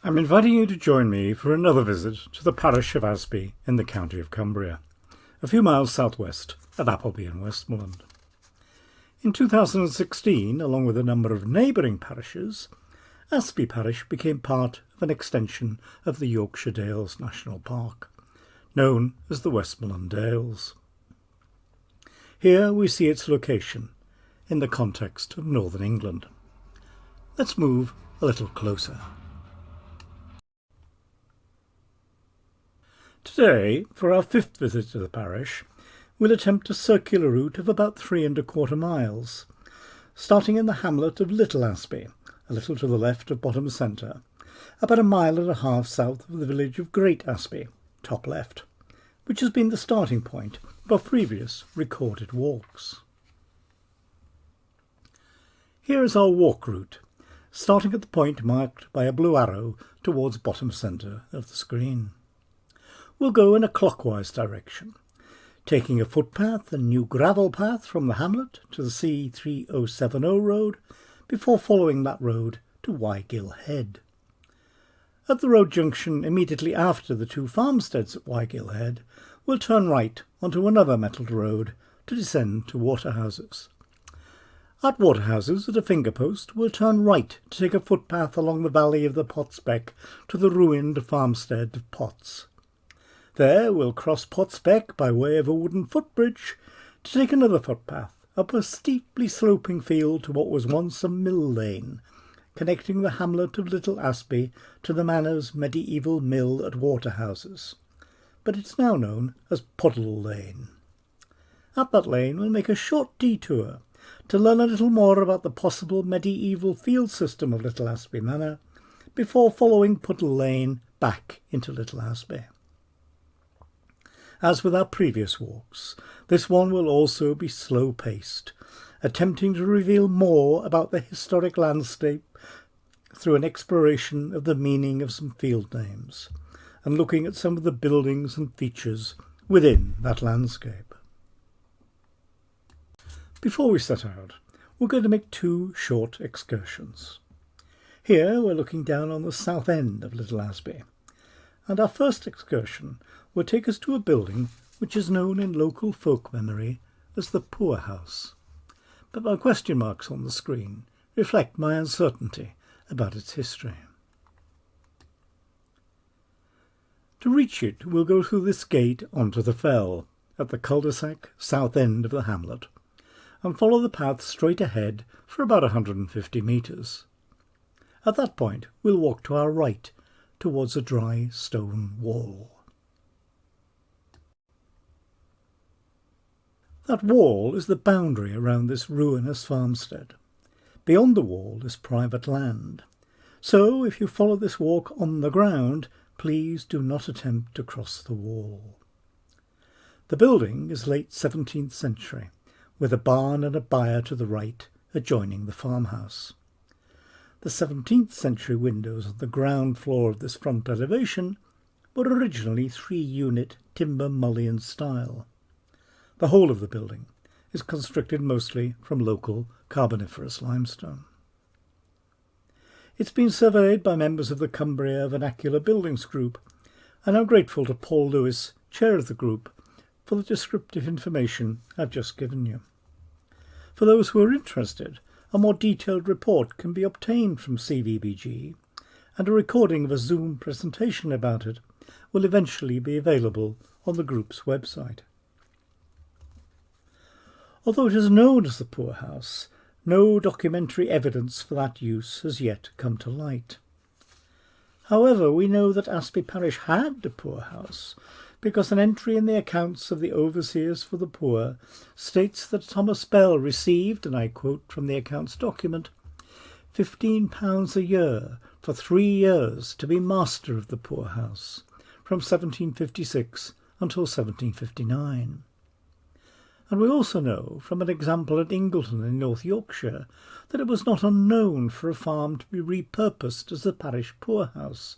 I'm inviting you to join me for another visit to the parish of Asby in the county of Cumbria, a few miles southwest of Appleby and Westmoreland. In 2016, along with a number of neighbouring parishes, Asby Parish became part of an extension of the Yorkshire Dales National Park, known as the Westmoreland Dales. Here we see its location in the context of northern England. Let's move a little closer. Today, for our fifth visit to the parish, we'll attempt a circular route of about 3¼ miles, starting in the hamlet of Little Asby, a little to the left of Bottom Centre, about 1.5 miles south of the village of Great Asby, top left, which has been the starting point of previous recorded walks. Here is our walk route, starting at the point marked by a blue arrow towards Bottom Centre of the screen. We'll go in a clockwise direction, taking a footpath and new gravel path from the hamlet to the C3070 road before following that road to Wygill Head. At the road junction immediately after the two farmsteads at Wygill Head, we'll turn right onto another metalled road to descend to Waterhouses. At Waterhouses, at a finger post, we'll turn right to take a footpath along the valley of the Potsbeck to the ruined farmstead of Potts. There we'll cross Potsbeck by way of a wooden footbridge to take another footpath up a steeply sloping field to what was once a mill lane, connecting the hamlet of Little Asby to the manor's medieval mill at Waterhouses, but it's now known as Puddle Lane. At that lane we'll make a short detour to learn a little more about the possible medieval field system of Little Asby Manor before following Puddle Lane back into Little Asby. As with our previous walks, this one will also be slow-paced, attempting to reveal more about the historic landscape through an exploration of the meaning of some field names, and looking at some of the buildings and features within that landscape. Before we set out, we're going to make two short excursions. Here we're looking down on the south end of Little Asby, and our first excursion will take us to a building which is known in local folk memory as the Poor House, but my question marks on the screen reflect my uncertainty about its history. To reach it, we'll go through this gate onto the fell at the cul-de-sac south end of the hamlet and follow the path straight ahead for about 150 metres. At that point, we'll walk to our right towards a dry stone wall. That wall is the boundary around this ruinous farmstead. Beyond the wall is private land, so if you follow this walk on the ground, please do not attempt to cross the wall. The building is late 17th century, with a barn and a byre to the right adjoining the farmhouse. The 17th century windows on the ground floor of this front elevation were originally 3-unit timber mullion style. The whole of the building is constructed mostly from local Carboniferous limestone. It's been surveyed by members of the Cumbria Vernacular Buildings Group, and I'm grateful to Paul Lewis, chair of the group, for the descriptive information I've just given you. For those who are interested, a more detailed report can be obtained from CVBG, and a recording of a Zoom presentation about it will eventually be available on the group's website. Although it is known as the Poor House, no documentary evidence for that use has yet come to light. However, we know that Asby Parish had a poor house, because an entry in the accounts of the Overseers for the Poor states that Thomas Bell received, and I quote from the accounts document, £15 a year for 3 years to be master of the poor house, from 1756 until 1759. And we also know from an example at Ingleton in North Yorkshire that it was not unknown for a farm to be repurposed as the parish poorhouse,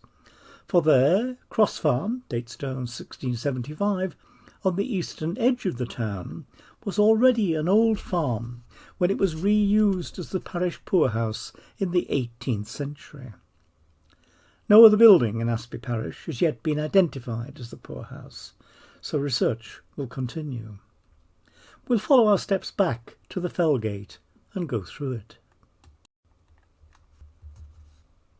for there, Cross Farm, dates down 1675, on the eastern edge of the town, was already an old farm when it was reused as the parish poorhouse in the 18th century. No other building in Asby Parish has yet been identified as the poorhouse, so research will continue. We'll follow our steps back to the fell gate and go through it.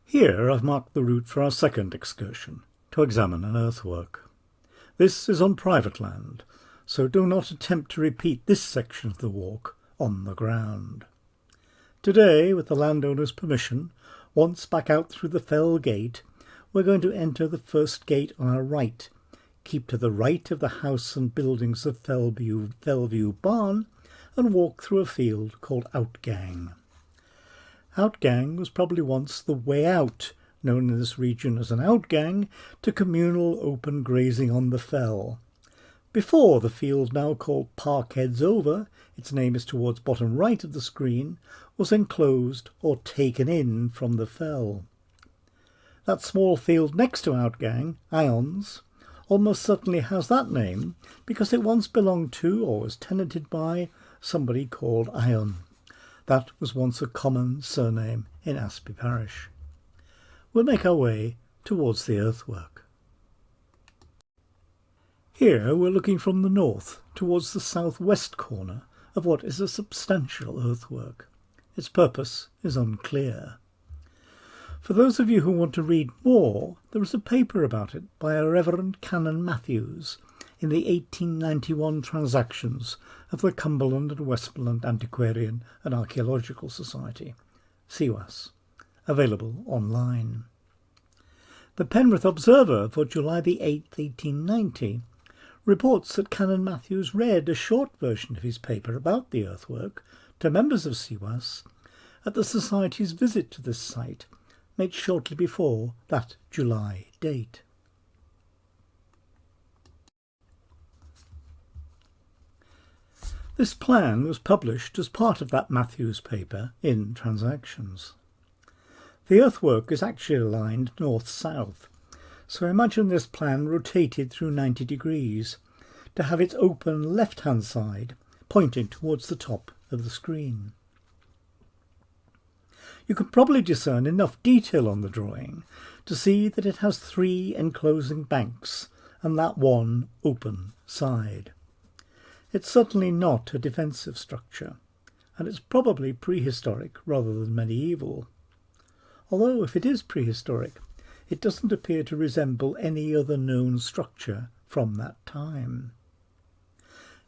Here I've marked the route for our second excursion, to examine an earthwork. This is on private land, so do not attempt to repeat this section of the walk on the ground. Today, with the landowner's permission, once back out through the fell gate, we're going to enter the first gate on our right, keep to the right of the house and buildings of Fellview Barn, and walk through a field called Outgang. Outgang was probably once the way out, known in this region as an outgang, to communal open grazing on the fell. Before the field now called Parkheads Over, its name is towards bottom right of the screen, was enclosed or taken in from the fell. That small field next to Outgang, Ions, almost certainly has that name because it once belonged to or was tenanted by somebody called Ion. That was once a common surname in Asby Parish. We'll make our way towards the earthwork. Here we're looking from the north towards the southwest corner of what is a substantial earthwork. Its purpose is unclear. For those of you who want to read more, there is a paper about it by a Reverend Canon Matthews in the 1891 Transactions of the Cumberland and Westmoreland Antiquarian and Archaeological Society, CWAS, available online. The Penrith Observer for July the 8th, 1890, reports that Canon Matthews read a short version of his paper about the earthwork to members of CWAS at the Society's visit to this site, made shortly before that July date. This plan was published as part of that Matthews paper in Transactions. The earthwork is actually aligned north-south, so imagine this plan rotated through 90 degrees to have its open left-hand side pointing towards the top of the screen. You can probably discern enough detail on the drawing to see that it has 3 enclosing banks and that one open side. It's certainly not a defensive structure, and it's probably prehistoric rather than medieval. Although if it is prehistoric, it doesn't appear to resemble any other known structure from that time.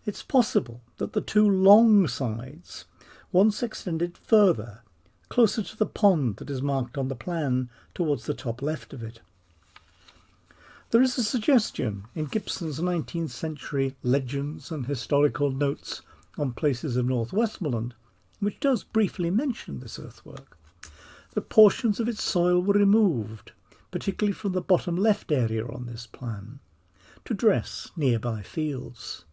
It's possible that the 2 long sides once extended further, closer to the pond that is marked on the plan towards the top left of it. There is a suggestion in Gibson's 19th century Legends and Historical Notes on Places of North Westmoreland, which does briefly mention this earthwork, that portions of its soil were removed, particularly from the bottom left area on this plan, to dress nearby fields.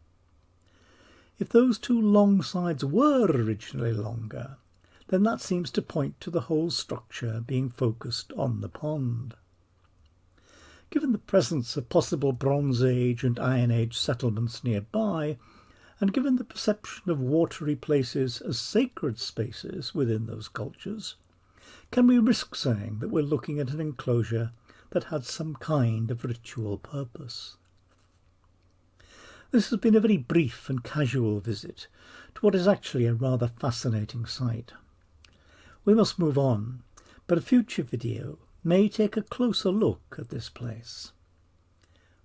If those 2 long sides were originally longer, then that seems to point to the whole structure being focused on the pond. Given the presence of possible Bronze Age and Iron Age settlements nearby, and given the perception of watery places as sacred spaces within those cultures, can we risk saying that we're looking at an enclosure that had some kind of ritual purpose? This has been a very brief and casual visit to what is actually a rather fascinating site. We must move on, but a future video may take a closer look at this place.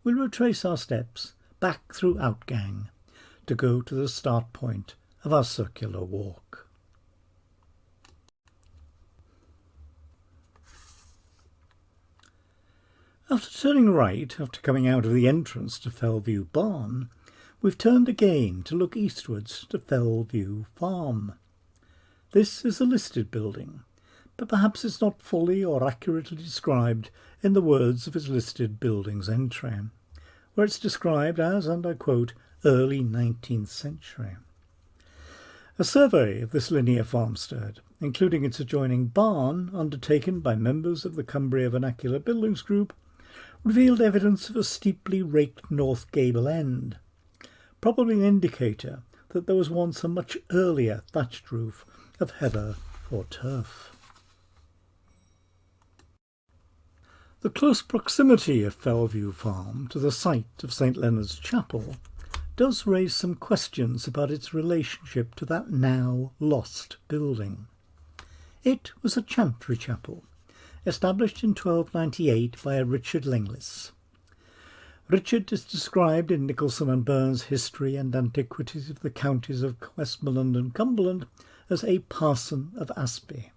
We'll retrace our steps back through Outgang to go to the start point of our circular walk. After turning right after coming out of the entrance to Fellview Barn, we've turned again to look eastwards to Fellview Farm. This is a listed building, but perhaps it's not fully or accurately described in the words of its listed buildings entry, where it's described as, and I quote, early 19th century. A survey of this linear farmstead, including its adjoining barn, undertaken by members of the Cumbria Vernacular Buildings Group, revealed evidence of a steeply raked north gable end, probably an indicator that there was once a much earlier thatched roof of heather or turf. The close proximity of Fellview Farm to the site of St Leonard's Chapel does raise some questions about its relationship to that now lost building. It was a chantry chapel, established in 1298 by a Richard Lenglis. Richard is described in Nicholson and Burns' History and Antiquities of the Counties of Westmoreland and Cumberland as a parson of Asby.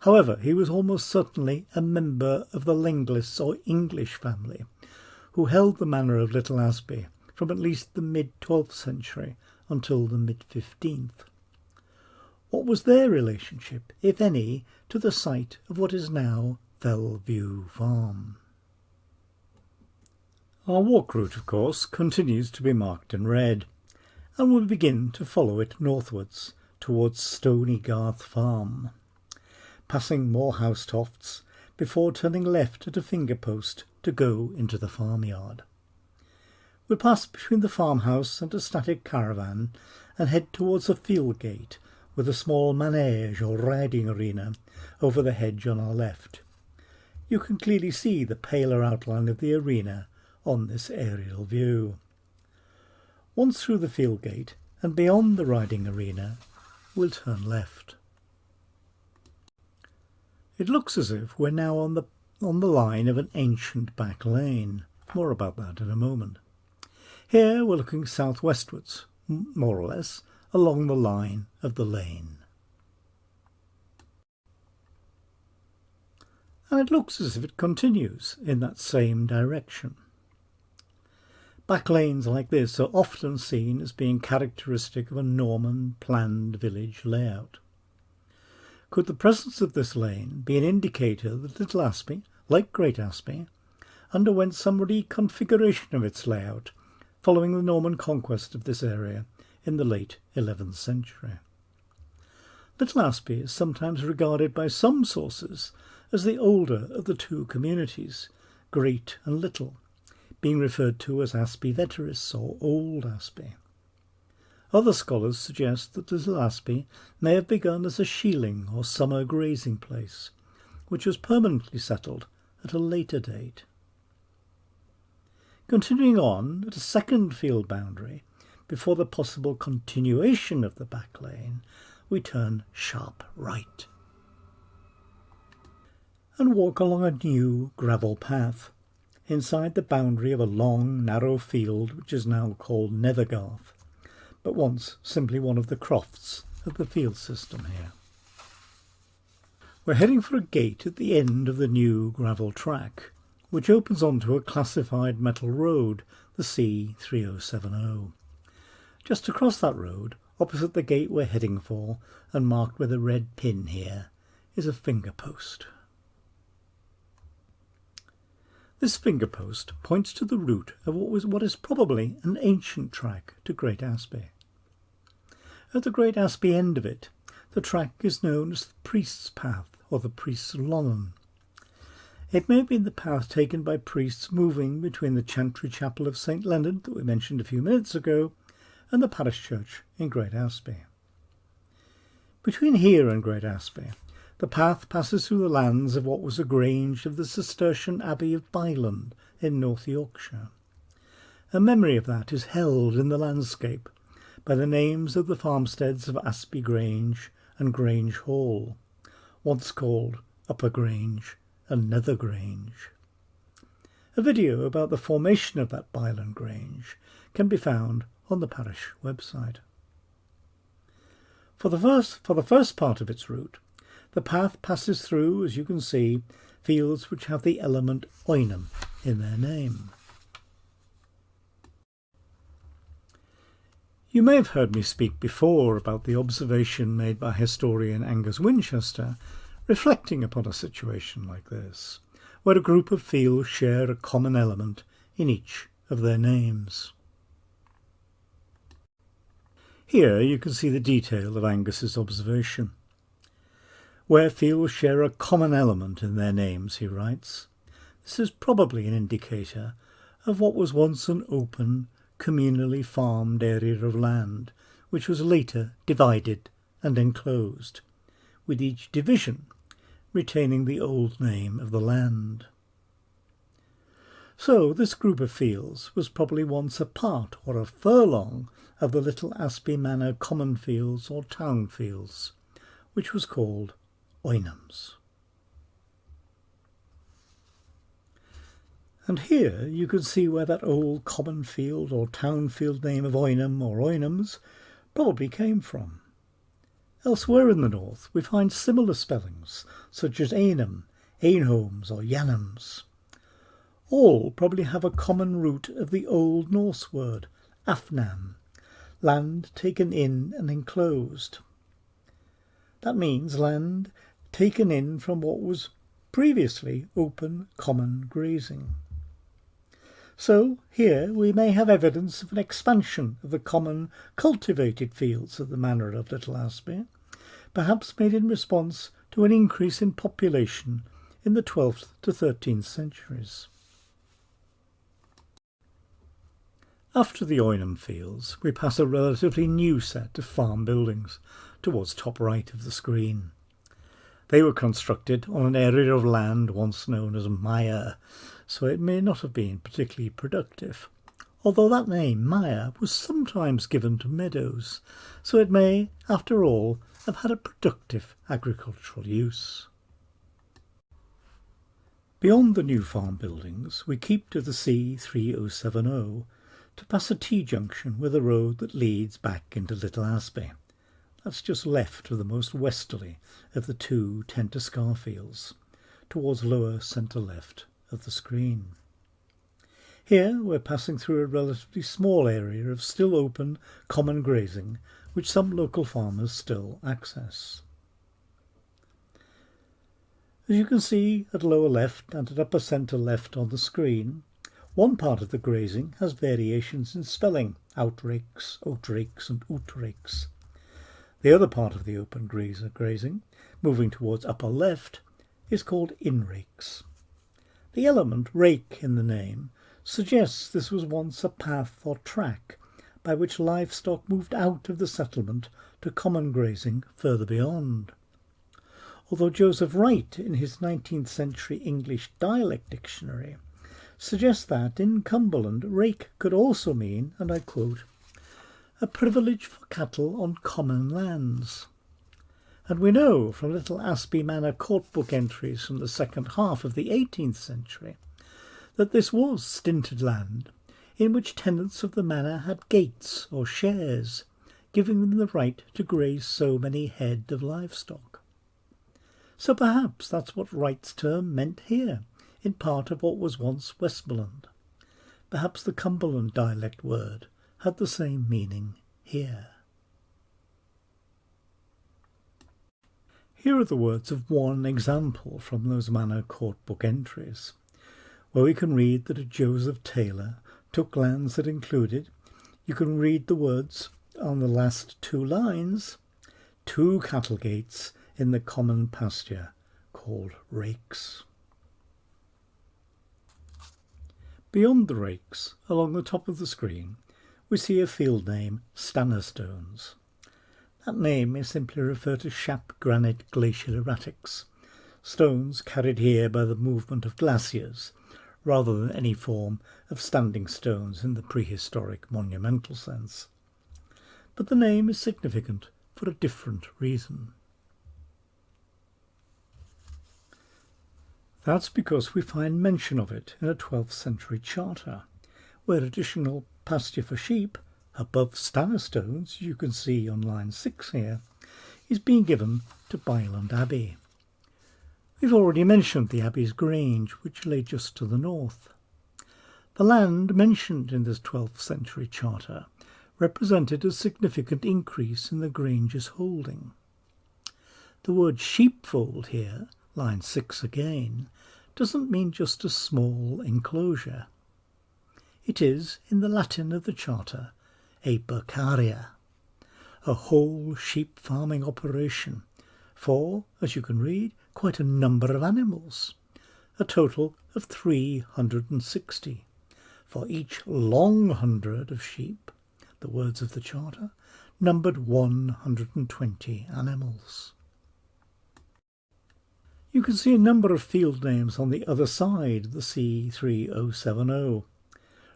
However, he was almost certainly a member of the Lenglis or English family, who held the manor of Little Asby from at least the mid-12th century until the mid-15th. What was their relationship, if any, to the site of what is now Fellview Farm? Our walk route, of course, continues to be marked in red, and we'll begin to follow it northwards towards Stony Garth Farm, passing more housetofts before turning left at a finger post to go into the farmyard. We'll pass between the farmhouse and a static caravan and head towards a field gate with a small manege or riding arena over the hedge on our left. You can clearly see the paler outline of the arena on this aerial view. Once through the field gate and beyond the riding arena, we'll turn left. It looks as if we're now on the line of an ancient back lane. More about that in a moment. Here we're looking southwestwards, more or less, along the line of the lane. And it looks as if it continues in that same direction. Back lanes like this are often seen as being characteristic of a Norman planned village layout. Could the presence of this lane be an indicator that Little Asby, like Great Asby, underwent some reconfiguration of its layout following the Norman conquest of this area in the late 11th century? Little Asby is sometimes regarded by some sources as the older of the two communities, Great and Little, being referred to as Asby Veteris or Old Asby. Other scholars suggest that Little Asby may have begun as a shealing or summer grazing place, which was permanently settled at a later date. Continuing on at a second field boundary, before the possible continuation of the back lane, we turn sharp right and walk along a new gravel path inside the boundary of a long, narrow field which is now called Nethergarth, but once simply one of the crofts of the field system here. We're heading for a gate at the end of the new gravel track, which opens onto a classified metal road, the C3070. Just across that road, opposite the gate we're heading for, and marked with a red pin here, is a finger post. This finger post points to the route of what is probably an ancient track to Great Asby. At the Great Asby end of it, the track is known as the Priest's Path or the Priest's Lawn. It may have been the path taken by priests moving between the Chantry Chapel of St Leonard that we mentioned a few minutes ago and the parish church in Great Asby. Between here and Great Asby, the path passes through the lands of what was a grange of the Cistercian Abbey of Byland in North Yorkshire. A memory of that is held in the landscape by the names of the farmsteads of Asby Grange and Grange Hall, once called Upper Grange and Nether Grange. A video about the formation of that Byland Grange can be found on the parish website. For the first part of its route, the path passes through, as you can see, fields which have the element oinum in their name. You may have heard me speak before about the observation made by historian Angus Winchester reflecting upon a situation like this, where a group of fields share a common element in each of their names. Here you can see the detail of Angus's observation. Where fields share a common element in their names, he writes, this is probably an indicator of what was once an open, communally farmed area of land, which was later divided and enclosed, with each division retaining the old name of the land. So this group of fields was probably once a part or a furlong of the little Asby Manor common fields or town fields, which was called oinams. And here you can see where that old common field or town field name of Oinham or Oinhams probably came from. Elsewhere in the north we find similar spellings, such as Ainham, Ainhomes or Yanhams. All probably have a common root of the Old Norse word, afnan, land taken in and enclosed. That means land taken in from what was previously open common grazing. So here we may have evidence of an expansion of the common cultivated fields of the manor of Little Asby, perhaps made in response to an increase in population in the 12th to 13th centuries. After the Oinham fields, we pass a relatively new set of farm buildings towards top right of the screen. They were constructed on an area of land once known as Mire, so it may not have been particularly productive, although that name, Mire, was sometimes given to meadows, so it may, after all, have had a productive agricultural use. Beyond the new farm buildings, we keep to the C3070 to pass a T-junction with a road that leads back into Little Asby. That's just left of the most westerly of the two Tenter Scarfields, towards lower centre left of the screen. Here we're passing through a relatively small area of still open common grazing, which some local farmers still access. As you can see at lower left and at upper centre left on the screen, one part of the grazing has variations in spelling, outrakes, outrakes and outrakes. The other part of the open grazing, moving towards upper left, is called inrakes. The element rake in the name suggests this was once a path or track by which livestock moved out of the settlement to common grazing further beyond. Although Joseph Wright, in his 19th century English dialect dictionary, suggests that in Cumberland rake could also mean, and I quote, a privilege for cattle on common lands. And we know from Little Asby Manor court book entries from the second half of the 18th century that this was stinted land in which tenants of the manor had gates or shares, giving them the right to graze so many head of livestock. So perhaps that's what Wright's term meant here, in part of what was once Westmoreland. Perhaps the Cumberland dialect word had the same meaning here. Here are the words of one example from those manor court book entries, where we can read that a Joseph Taylor took lands that included, you can read the words on the last two lines, 2 cattle gates in the common pasture called rakes. Beyond the rakes, along the top of the screen, we see a field name, Stannerstones. That name may simply refer to Shap granite glacial erratics, stones carried here by the movement of glaciers, rather than any form of standing stones in the prehistoric monumental sense. But the name is significant for a different reason. That's because we find mention of it in a 12th century charter, where additional pasture for sheep, above Stannerstones, you can see on line 6 here, is being given to Byland Abbey. We've already mentioned the Abbey's Grange, which lay just to the north. The land mentioned in this 12th century charter represented a significant increase in the Grange's holding. The word sheepfold here, line 6 again, doesn't mean just a small enclosure. It is, in the Latin of the charter, a bercaria, a whole sheep farming operation for, as you can read, quite a number of animals, a total of 360. For each long hundred of sheep, the words of the charter, numbered 120 animals. You can see a number of field names on the other side of the C3070,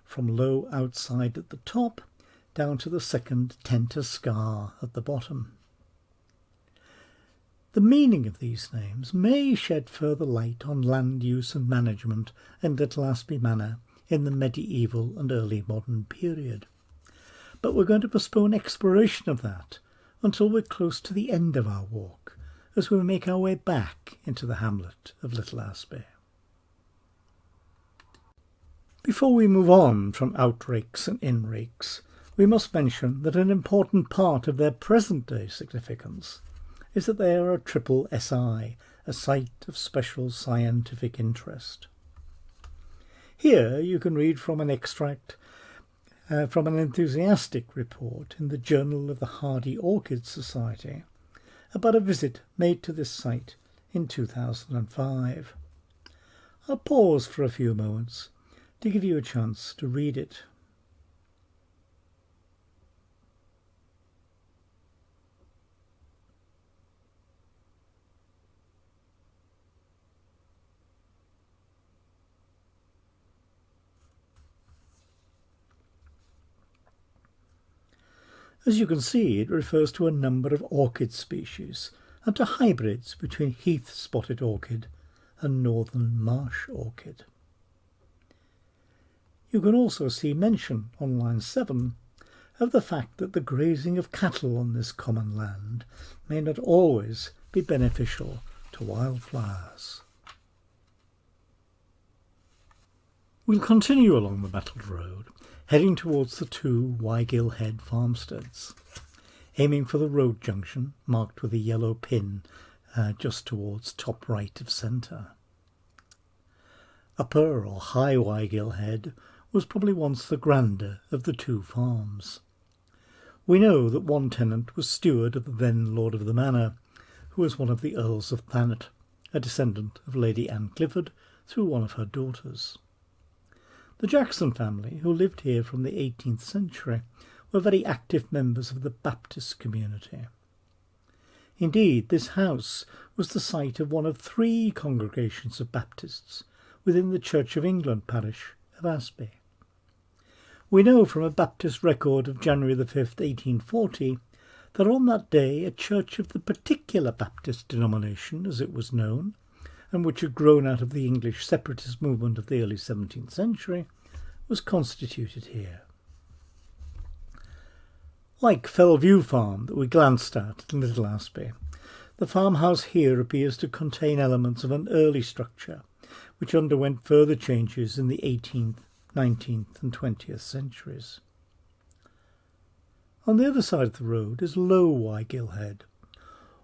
from low outside at the top down to the second tenter scar at the bottom. The meaning of these names may shed further light on land use and management in Little Asby Manor in the medieval and early modern period, but we're going to postpone exploration of that until we're close to the end of our walk, as we make our way back into the hamlet of Little Asby. Before we move on from outrakes and inrakes, we must mention that an important part of their present-day significance is that they are a triple SI, a Site of Special Scientific Interest. Here you can read from an extract from an enthusiastic report in the Journal of the Hardy Orchid Society about a visit made to this site in 2005. I'll pause for a few moments to give you a chance to read it. As you can see, it refers to a number of orchid species and to hybrids between heath-spotted orchid and northern marsh orchid. You can also see mention on line 7 of the fact that the grazing of cattle on this common land may not always be beneficial to wildflowers. We'll continue along the metalled road, heading towards the 2 Wygill Head farmsteads, aiming for the road junction marked with a yellow pin just towards top right of centre. Upper or High Wygill Head was probably once the grander of the 2 farms. We know that one tenant was steward of the then Lord of the Manor, who was one of the Earls of Thanet, a descendant of Lady Anne Clifford through one of her daughters. The Jackson family, who lived here from the 18th century, were very active members of the Baptist community. Indeed, this house was the site of one of 3 congregations of Baptists within the Church of England parish of Asby. We know from a Baptist record of January the 5th, 1840, that on that day a church of the particular Baptist denomination, as it was known, and which had grown out of the English separatist movement of the early 17th century, was constituted here. Like Fellview Farm that we glanced at Little Asby, the farmhouse here appears to contain elements of an early structure, which underwent further changes in the 18th, 19th and 20th centuries. On the other side of the road is Low Wygill Head,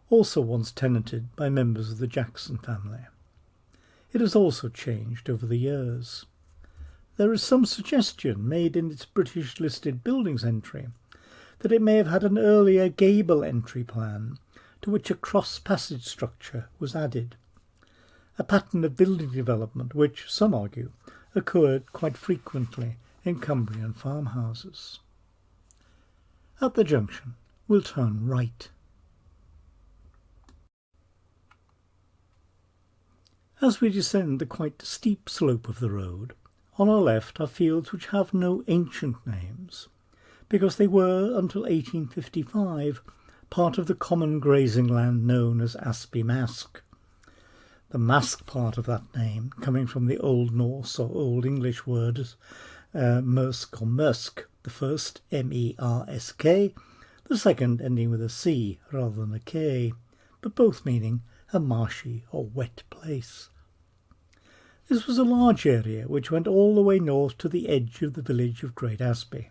also once tenanted by members of the Jackson family. It has also changed over the years. There is some suggestion made in its British listed buildings entry that it may have had an earlier gable entry plan to which a cross-passage structure was added, a pattern of building development which, some argue, occurred quite frequently in Cumbrian farmhouses. At the junction, we'll turn right. As we descend the quite steep slope of the road, on our left are fields which have no ancient names, because they were, until 1855, part of the common grazing land known as Asby Mask. The Mask part of that name coming from the Old Norse or Old English words mersk or mersk, the first M-E-R-S-K, the second ending with a C rather than a K, but both meaning a marshy or wet place. This was a large area which went all the way north to the edge of the village of Great Asby.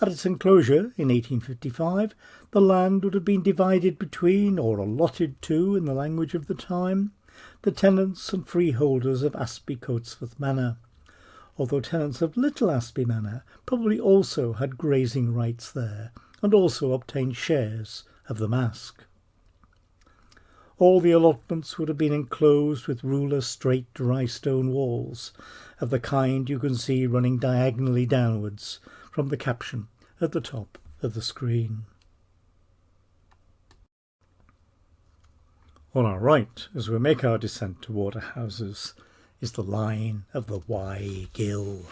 At its enclosure in 1855, the land would have been divided between, or allotted to in the language of the time, the tenants and freeholders of Asby Coatsworth Manor, although tenants of Little Asby Manor probably also had grazing rights there and also obtained shares of the Mask. All the allotments would have been enclosed with ruler straight dry stone walls, of the kind you can see running diagonally downwards from the caption at the top of the screen. On our right, as we make our descent to Waterhouses, is the line of the Wye Gill.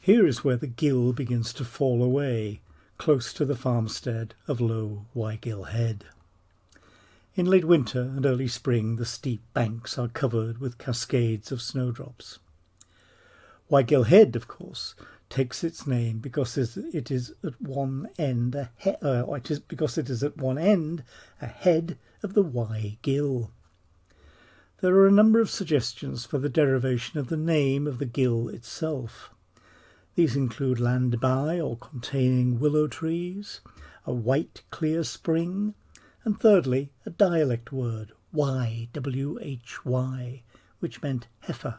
Here is where the gill begins to fall away, close to the farmstead of Low Wygill Head. In late winter and early spring, the steep banks are covered with cascades of snowdrops. Wygill Head, of course, takes its name because it is at one end a head of the Wye Gill. There are a number of suggestions for the derivation of the name of the gill itself. These include land by or containing willow trees, a white clear spring, and thirdly a dialect word, why, W-H-Y, which meant heifer.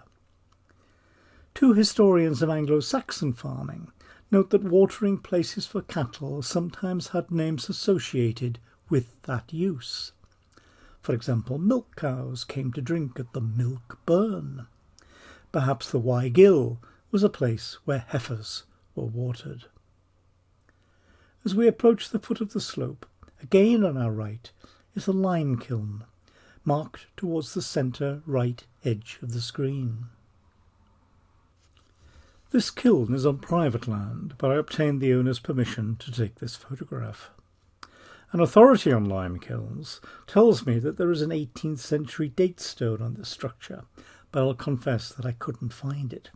Two historians of Anglo-Saxon farming note that watering places for cattle sometimes had names associated with that use. For example, milk cows came to drink at the milk burn. Perhaps the Wye Gill was a place where heifers were watered. As we approach the foot of the slope, again on our right is a lime kiln, marked towards the centre right edge of the screen. This kiln is on private land, but I obtained the owner's permission to take this photograph. An authority on lime kilns tells me that there is an 18th century date stone on this structure, but I'll confess that I couldn't find it.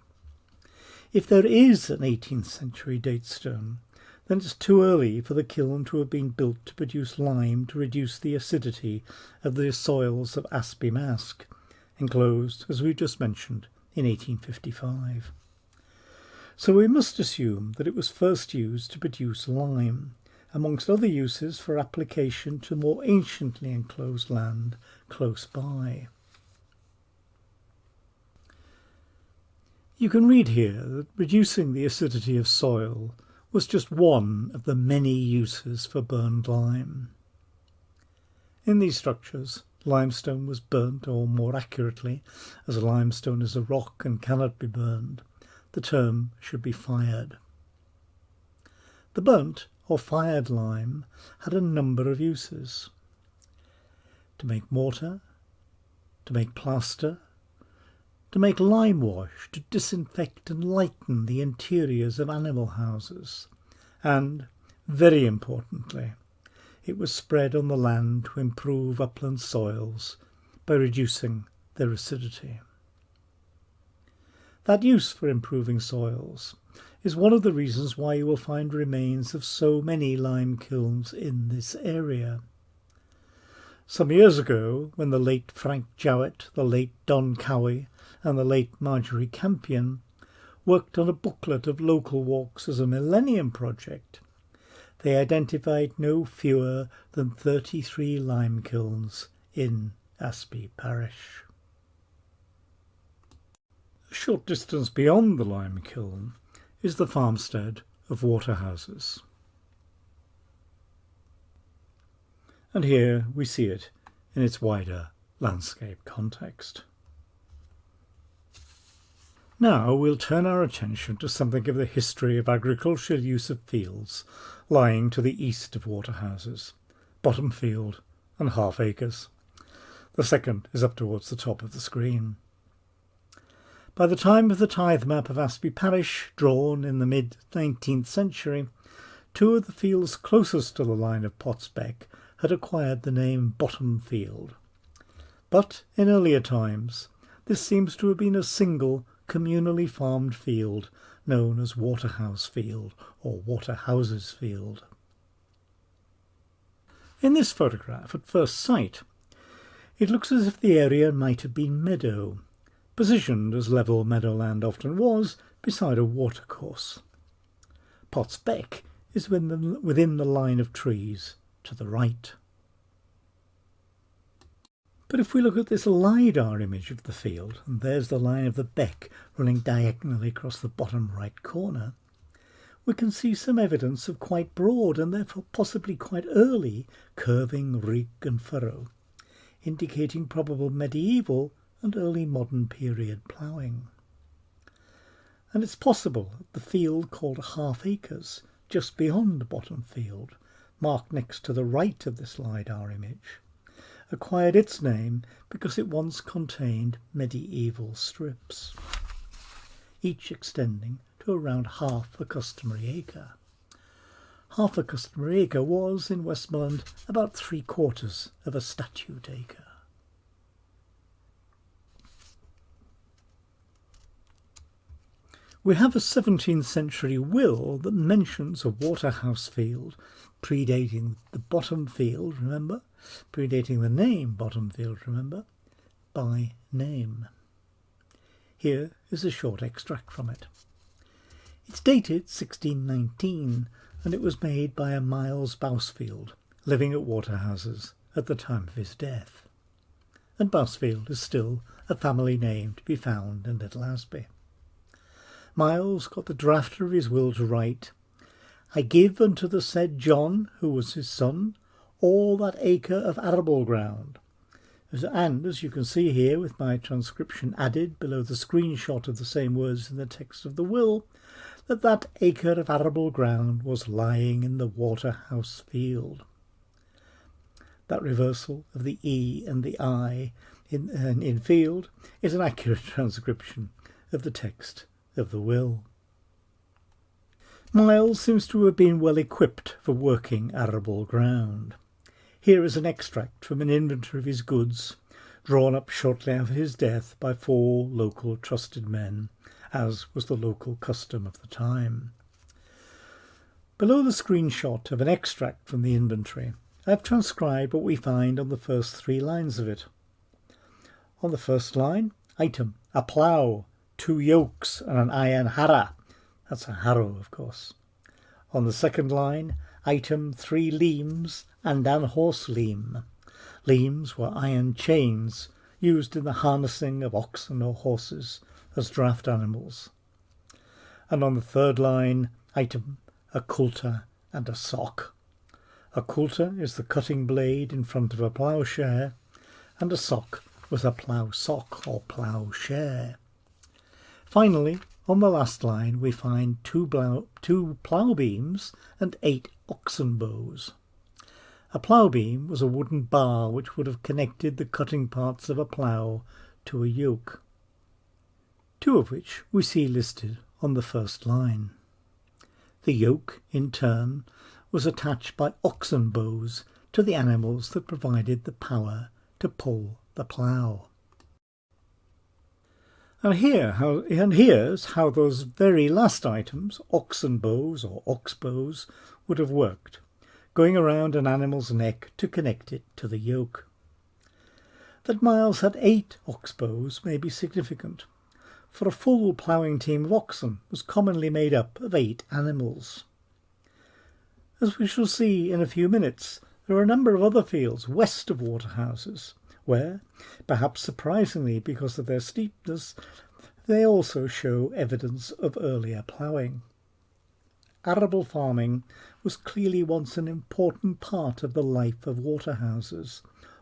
If there is an 18th century date stone, then it's too early for the kiln to have been built to produce lime to reduce the acidity of the soils of Asby Mask, enclosed, as we just mentioned, in 1855. So we must assume that it was first used to produce lime, amongst other uses for application to more anciently enclosed land close by. You can read here that reducing the acidity of soil was just one of the many uses for burned lime. In these structures, limestone was burnt, or more accurately, as limestone is a rock and cannot be burned, the term should be fired. The burnt or fired lime had a number of uses: to make mortar, to make plaster, to make lime wash, to disinfect and lighten the interiors of animal houses, and, very importantly, it was spread on the land to improve upland soils by reducing their acidity. That use for improving soils is one of the reasons why you will find remains of so many lime kilns in this area. Some years ago, when the late Frank Jowett, the late Don Cowie, and the late Marjorie Campion worked on a booklet of local walks as a Millennium Project, they identified no fewer than 33 lime kilns in Asby Parish. A short distance beyond the lime kiln is the farmstead of Waterhouses. And here we see it in its wider landscape context. Now we'll turn our attention to something of the history of agricultural use of fields lying to the east of Waterhouses, Bottom Field and Half Acres. The second is up towards the top of the screen. By the time of the tithe map of Asby Parish, drawn in the mid-19th century, two of the fields closest to the line of Pottsbeck had acquired the name Bottom Field. But in earlier times, this seems to have been a single communally farmed field known as Waterhouse Field or Waterhouses Field. In this photograph, at first sight, it looks as if the area might have been meadow, positioned as level meadowland often was beside a watercourse. Pottsbeck is within the line of trees to the right. But if we look at this LiDAR image of the field, and there's the line of the beck running diagonally across the bottom right corner, we can see some evidence of quite broad and therefore possibly quite early curving, rig and furrow, indicating probable medieval and early modern period ploughing. And it's possible that the field called Half Acres, just beyond the Bottom Field, marked next to the right of this LiDAR image, acquired its name because it once contained medieval strips, each extending to around half a customary acre. Half a customary acre was, in Westmoreland, about 3/4 of a statute acre. We have a 17th century will that mentions a Waterhouse field predating the Bottom field, remember? Predating the name Bottom field, remember? By name. Here is a short extract from it. It's dated 1619, and it was made by a Miles Bousfield, living at Waterhouses at the time of his death. And Bousfield is still a family name to be found in Little Asby. Miles got the drafter of his will to write, "I give unto the said John, who was his son, all that acre of arable ground." And as you can see here with my transcription added below the screenshot of the same words in the text of the will, that acre of arable ground was lying in the Waterhouse field. That reversal of the E and the I in field is an accurate transcription of the text of the will. Miles seems to have been well equipped for working arable ground. Here is an extract from an inventory of his goods, drawn up shortly after his death by 4 local trusted men, as was the local custom of the time. Below the screenshot of an extract from the inventory, I have transcribed what we find on the first 3 lines of it. On the first line, item, a plough, 2 yokes and an iron harrow. That's a harrow, of course. On the second line, item, 3 leams and an horse leam. Leams were iron chains used in the harnessing of oxen or horses as draft animals. And on the third line, item, a coulter and a sock. A coulter is the cutting blade in front of a ploughshare, and a sock was a plough sock or ploughshare. Finally, on the last line, we find 2 plough beams and 8 oxen bows. A plough beam was a wooden bar which would have connected the cutting parts of a plough to a yoke, 2 of which we see listed on the first line. The yoke, in turn, was attached by oxen bows to the animals that provided the power to pull the plough. And here's how those very last items, oxen bows or ox bows, would have worked, going around an animal's neck to connect it to the yoke. That Miles had 8 ox bows may be significant, for a full ploughing team of oxen was commonly made up of 8 animals. As we shall see in a few minutes, there are a number of other fields west of Waterhouses, where, perhaps surprisingly because of their steepness, they also show evidence of earlier ploughing. Arable farming was clearly once an important part of the life of Waterhouses,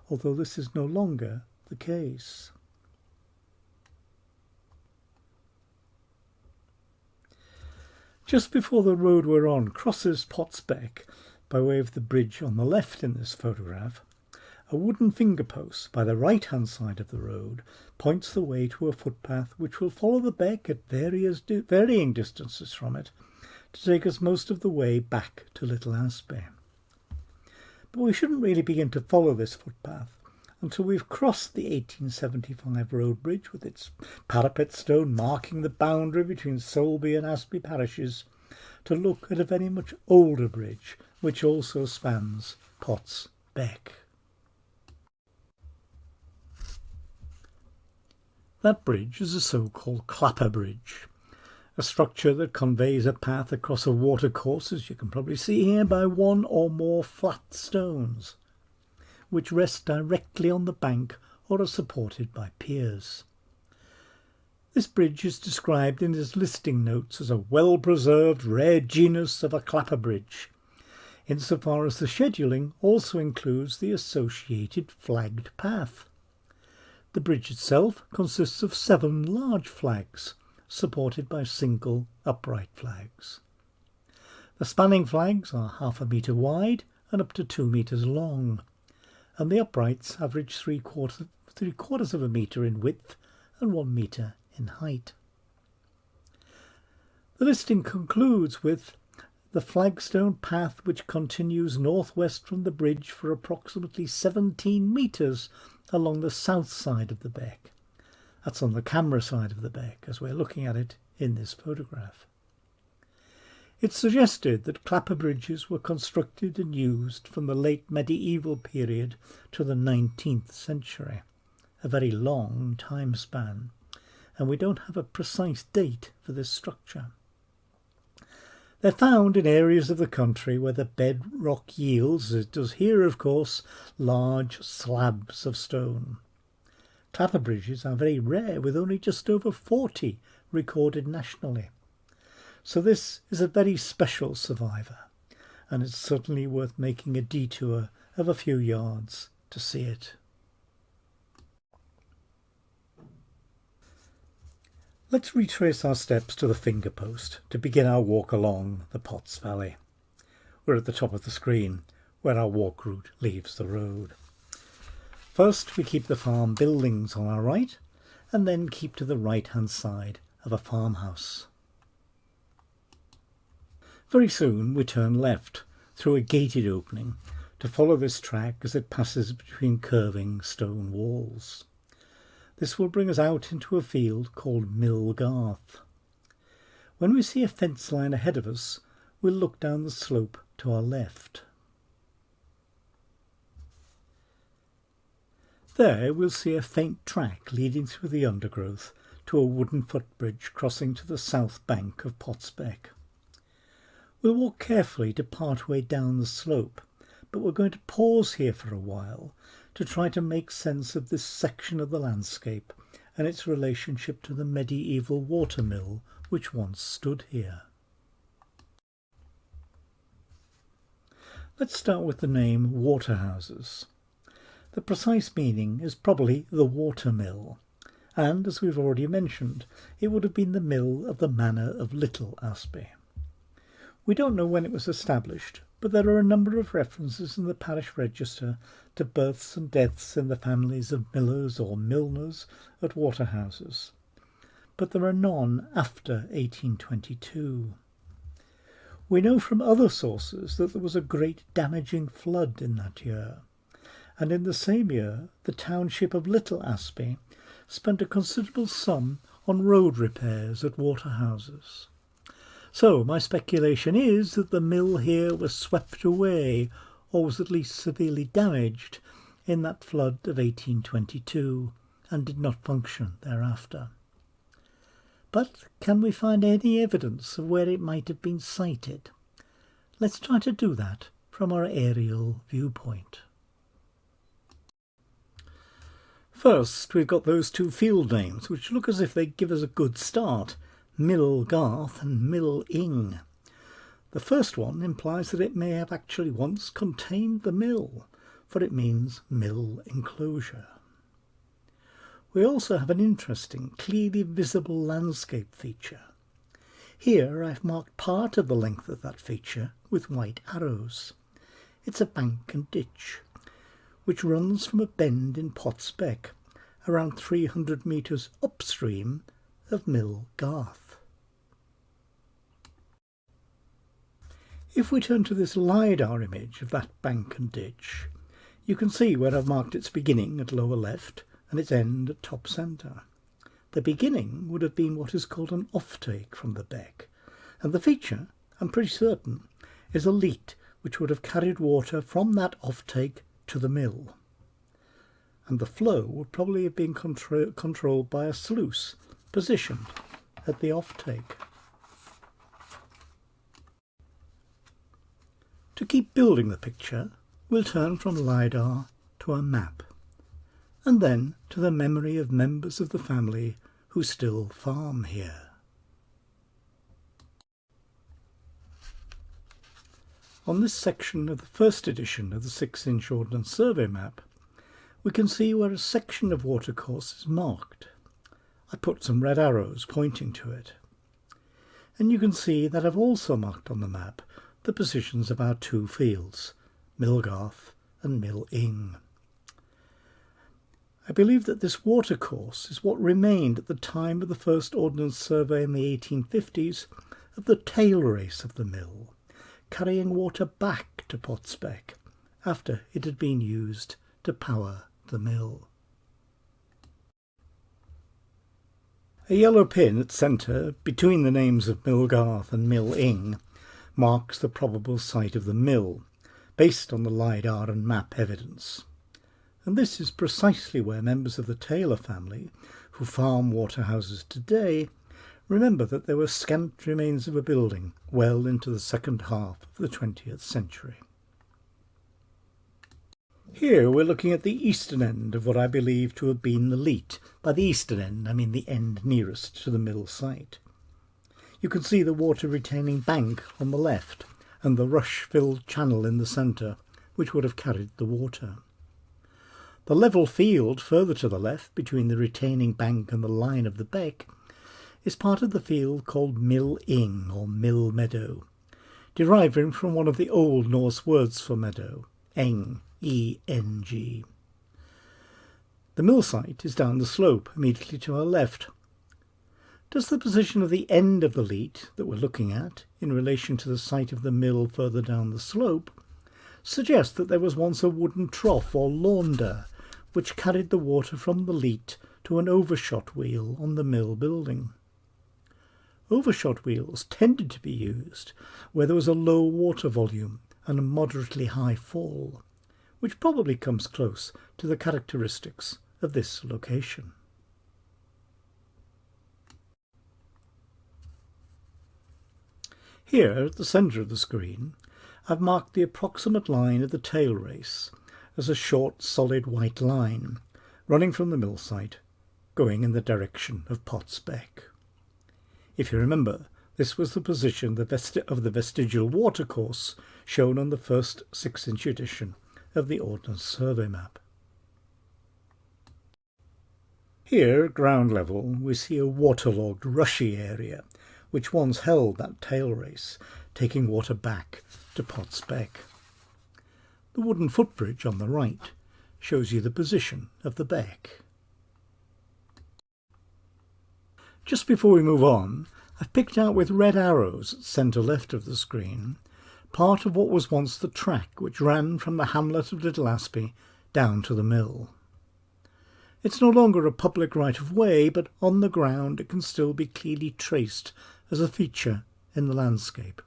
although this is no longer the case. Just before the road we're on crosses Pottsbeck, by way of the bridge on the left in this photograph, a wooden finger post by the right-hand side of the road points the way to a footpath which will follow the beck at varying distances from it to take us most of the way back to Little Asby. But we shouldn't really begin to follow this footpath until we've crossed the 1875 road bridge with its parapet stone marking the boundary between Solby and Asby parishes, to look at a very much older bridge which also spans Potts Beck. That bridge is a so-called clapper bridge, a structure that conveys a path across a watercourse, as you can probably see here, by 1 or more flat stones, which rest directly on the bank or are supported by piers. This bridge is described in his listing notes as a well-preserved rare genus of a clapper bridge, insofar as the scheduling also includes the associated flagged path. The bridge itself consists of 7 large flags, supported by single upright flags. The spanning flags are 1/2 metre wide and up to 2 metres long, and the uprights average three-quarters of a metre in width and 1 metre in height. The listing concludes with the flagstone path which continues northwest from the bridge for approximately 17 metres along the south side of the beck. That's on the camera side of the beck as we're looking at it in this photograph. It's suggested that clapper bridges were constructed and used from the late medieval period to the 19th century, a very long time span, and we don't have a precise date for this structure. They're found in areas of the country where the bedrock yields, as it does here of course, large slabs of stone. Clapper bridges are very rare, with only just over 40 recorded nationally. So this is a very special survivor, and it's certainly worth making a detour of a few yards to see it. Let's retrace our steps to the finger post to begin our walk along the Potts Valley. We're at the top of the screen, where our walk route leaves the road. First we keep the farm buildings on our right, and then keep to the right-hand side of a farmhouse. Very soon we turn left through a gated opening to follow this track as it passes between curving stone walls. This will bring us out into a field called Mill Garth. When we see a fence line ahead of us, we'll look down the slope to our left. There we'll see a faint track leading through the undergrowth to a wooden footbridge crossing to the south bank of Potts Beck. We'll walk carefully to part way down the slope, but we're going to pause here for a while to try to make sense of this section of the landscape and its relationship to the medieval watermill which once stood here. Let's start with the name Waterhouses. The precise meaning is probably the watermill, and as we've already mentioned, it would have been the mill of the manor of Little Asby. We don't know when it was established, but there are a number of references in the parish register to births and deaths in the families of millers or milners at Waterhouses, but there are none after 1822. We know from other sources that there was a great damaging flood in that year, and in the same year the township of Little Asby spent a considerable sum on road repairs at Waterhouses. So my speculation is that the mill here was swept away, or was at least severely damaged, in that flood of 1822, and did not function thereafter. But can we find any evidence of where it might have been sited? Let's try to do that from our aerial viewpoint. First, we've got those two field names, which look as if they give us a good start. Mill Garth and Mill Ing. The first one implies that it may have actually once contained the mill, for it means mill enclosure. We also have an interesting, clearly visible landscape feature. Here I've marked part of the length of that feature with white arrows. It's a bank and ditch, which runs from a bend in Potts Beck, around 300 metres upstream of Mill Garth. If we turn to this LiDAR image of that bank and ditch, you can see where I've marked its beginning at lower left and its end at top centre. The beginning would have been what is called an offtake from the beck, and the feature, I'm pretty certain, is a leat which would have carried water from that offtake to the mill. And the flow would probably have been controlled by a sluice positioned at the offtake. To keep building the picture, we'll turn from LiDAR to a map, and then to the memory of members of the family who still farm here. On this section of the first edition of the 6-inch Ordnance Survey map, we can see where a section of watercourse is marked. I put some red arrows pointing to it. And you can see that I've also marked on the map the positions of our two fields, Millgarth and Mill Ing. I believe that this watercourse is what remained at the time of the first Ordnance Survey in the 1850s of the tail race of the mill, carrying water back to Potsbeck after it had been used to power the mill. A yellow pin at centre, between the names of Millgarth and Mill Ing, marks the probable site of the mill, based on the LiDAR and map evidence. And this is precisely where members of the Taylor family, who farm waterhouses today, remember that there were scant remains of a building well into the second half of the 20th century. Here we're looking at the eastern end of what I believe to have been the Leat. By the eastern end, I mean the end nearest to the mill site. You can see the water-retaining bank on the left and the rush-filled channel in the centre, which would have carried the water. The level field further to the left, between the retaining bank and the line of the beck, is part of the field called Mill Ing, or Mill Meadow, deriving from one of the Old Norse words for meadow, eng, E-N-G. The mill site is down the slope, immediately to our left. Does the position of the end of the Leat that we're looking at, in relation to the site of the mill further down the slope, suggest that there was once a wooden trough or launder, which carried the water from the Leat to an overshot wheel on the mill building? Overshot wheels tended to be used where there was a low water volume and a moderately high fall, which probably comes close to the characteristics of this location. Here, at the centre of the screen, I've marked the approximate line of the tail race as a short, solid white line, running from the mill site, going in the direction of Potsbeck. If you remember, this was the position of the vestigial watercourse shown on the first 6-inch edition of the Ordnance Survey map. Here, at ground level, we see a waterlogged, rushy area, which once held that tail race, taking water back to Potsbeck. The wooden footbridge on the right shows you the position of the beck. Just before we move on, I've picked out with red arrows at centre left of the screen part of what was once the track which ran from the hamlet of Little Asby down to the mill. It's no longer a public right-of-way, but on the ground it can still be clearly traced as a feature in the landscape.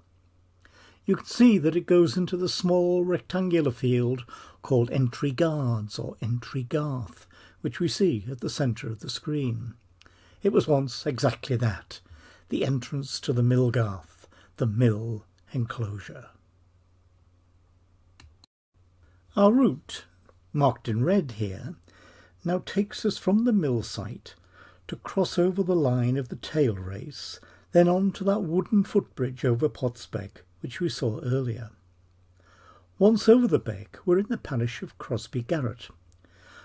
You can see that it goes into the small rectangular field called Entry Guards or Entry Garth, which we see at the centre of the screen. It was once exactly that, the entrance to the mill garth, the mill enclosure. Our route, marked in red here, now takes us from the mill site to cross over the line of the tail race, then on to that wooden footbridge over Potsbeck, which we saw earlier. Once over the beck, we're in the parish of Crosby Garrett,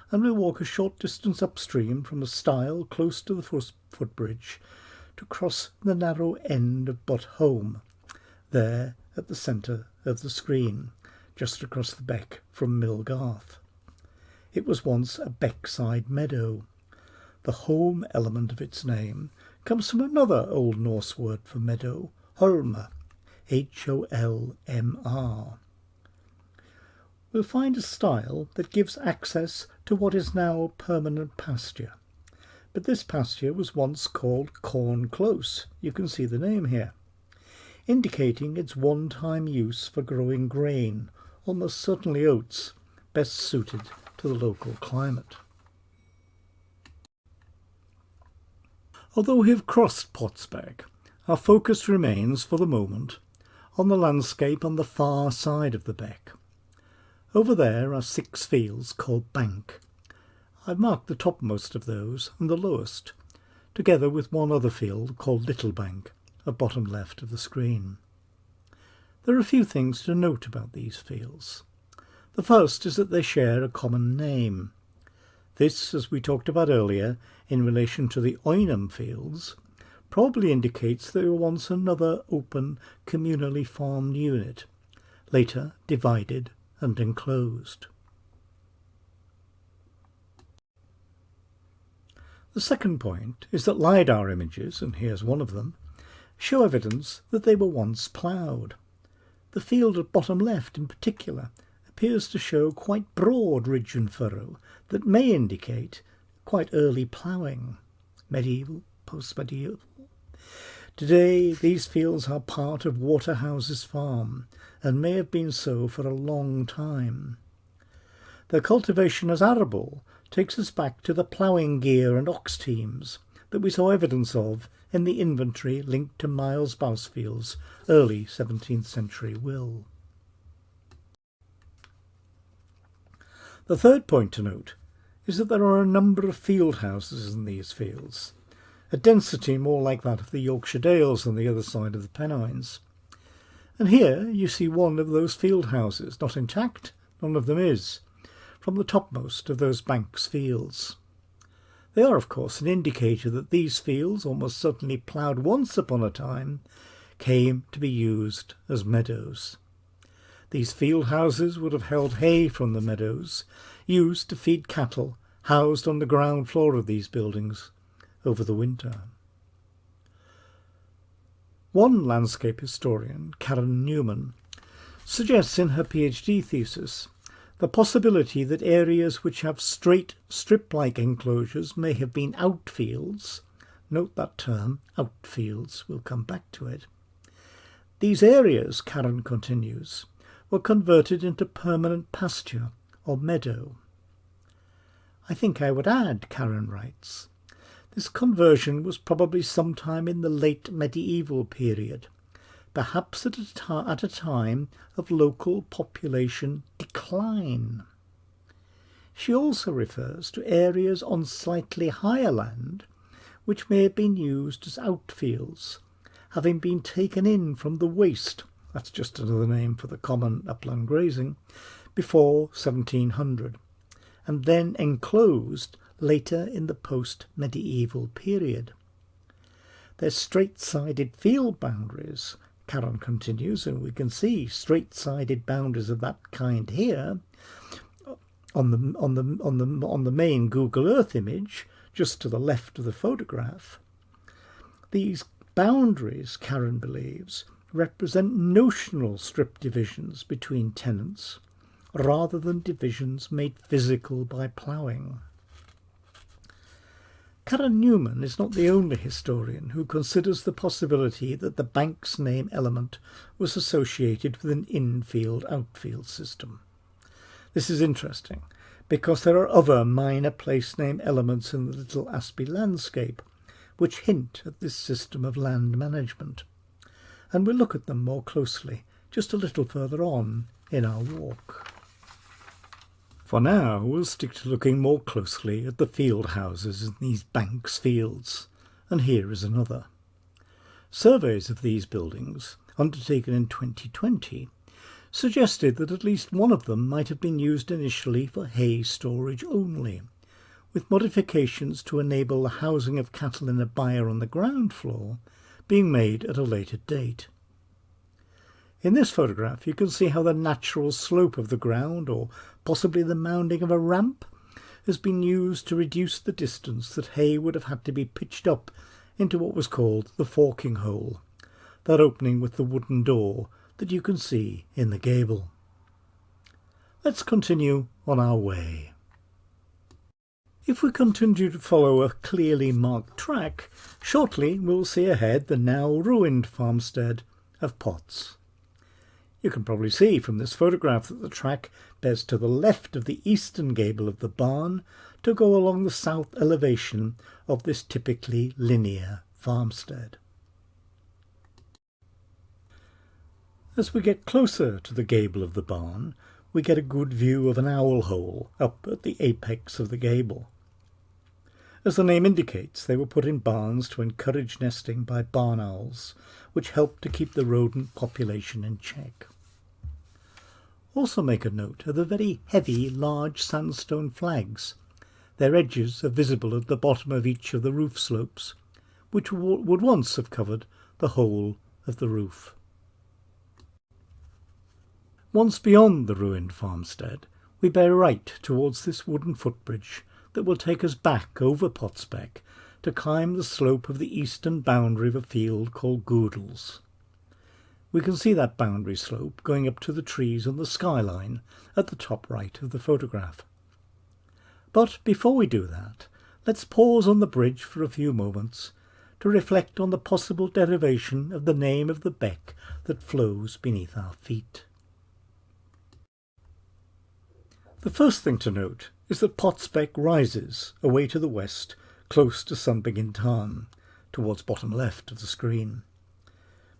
and we'll walk a short distance upstream from a stile close to the footbridge to cross the narrow end of Butt Holme, there at the centre of the screen, just across the beck from Millgarth. It was once a beckside meadow. The Holme element of its name comes from another Old Norse word for meadow, holma, Holmr. We'll find a stile that gives access to what is now permanent pasture. But this pasture was once called Corn Close, you can see the name here, indicating its one-time use for growing grain, almost certainly oats, best suited to the local climate. Although we have crossed Potsbeck, our focus remains, for the moment, on the landscape on the far side of the beck. Over there are 6 fields called bank. I've marked the topmost of those and the lowest, together with one other field called Little Bank, at bottom left of the screen. There are a few things to note about these fields. The first is that they share a common name. This, as we talked about earlier, in relation to the Oynham fields, probably indicates they were once another open, communally farmed unit, later divided and enclosed. The second point is that LiDAR images, and here's one of them, show evidence that they were once ploughed. The field at bottom left in particular appears to show quite broad ridge and furrow that may indicate quite early ploughing, medieval, post-medieval. Today these fields are part of Waterhouse's farm and may have been so for a long time. Their cultivation as arable takes us back to the ploughing gear and ox teams that we saw evidence of in the inventory linked to Miles Bousfield's early 17th century will. The third point to note is that there are a number of field houses in these fields, a density more like that of the Yorkshire Dales on the other side of the Pennines. And here you see one of those field houses, not intact, none of them is, from the topmost of those Banks fields. They are, of course, an indicator that these fields, almost certainly ploughed once upon a time, came to be used as meadows. These field houses would have held hay from the meadows, used to feed cattle, housed on the ground floor of these buildings over the winter. One landscape historian, Karen Newman, suggests in her PhD thesis the possibility that areas which have straight strip-like enclosures may have been outfields. Note that term, outfields, we'll come back to it. These areas, Karen continues, were converted into permanent pasture or meadow. I think I would add, Karen writes, this conversion was probably sometime in the late medieval period, perhaps at a time of local population decline. She also refers to areas on slightly higher land which may have been used as outfields, having been taken in from the waste, that's just another name for the common upland grazing, before 1700, and then enclosed later in the post-medieval period. Their straight-sided field boundaries, Karen continues, and we can see straight-sided boundaries of that kind here on the main Google Earth image, just to the left of the photograph. These boundaries, Karen believes, represent notional strip divisions between tenants, rather than divisions made physical by ploughing. Karen Newman is not the only historian who considers the possibility that the Banks name element was associated with an infield-outfield system. This is interesting because there are other minor place name elements in the Little Asby landscape which hint at this system of land management, and we'll look at them more closely just a little further on in our walk. For now, we'll stick to looking more closely at the field houses in these Banks fields, and here is another. Surveys of these buildings, undertaken in 2020, suggested that at least one of them might have been used initially for hay storage only, with modifications to enable the housing of cattle in a byre on the ground floor being made at a later date. In this photograph you can see how the natural slope of the ground, or possibly the mounding of a ramp, has been used to reduce the distance that hay would have had to be pitched up into what was called the forking hole, that opening with the wooden door that you can see in the gable. Let's continue on our way. If we continue to follow a clearly marked track, shortly we'll see ahead the now ruined farmstead of Potts. You can probably see from this photograph that the track bears to the left of the eastern gable of the barn to go along the south elevation of this typically linear farmstead. As we get closer to the gable of the barn, we get a good view of an owl hole up at the apex of the gable. As the name indicates, they were put in barns to encourage nesting by barn owls, which helped to keep the rodent population in check. Also make a note of the very heavy, large sandstone flags. Their edges are visible at the bottom of each of the roof slopes, which would once have covered the whole of the roof. Once beyond the ruined farmstead, we bear right towards this wooden footbridge that will take us back over Potsbeck to climb the slope of the eastern boundary of a field called Goodles. We can see that boundary slope going up to the trees on the skyline at the top right of the photograph. But before we do that, let's pause on the bridge for a few moments to reflect on the possible derivation of the name of the beck that flows beneath our feet. The first thing to note is that Potsbeck rises away to the west, close to Sundbyggin Tarn, towards bottom left of the screen,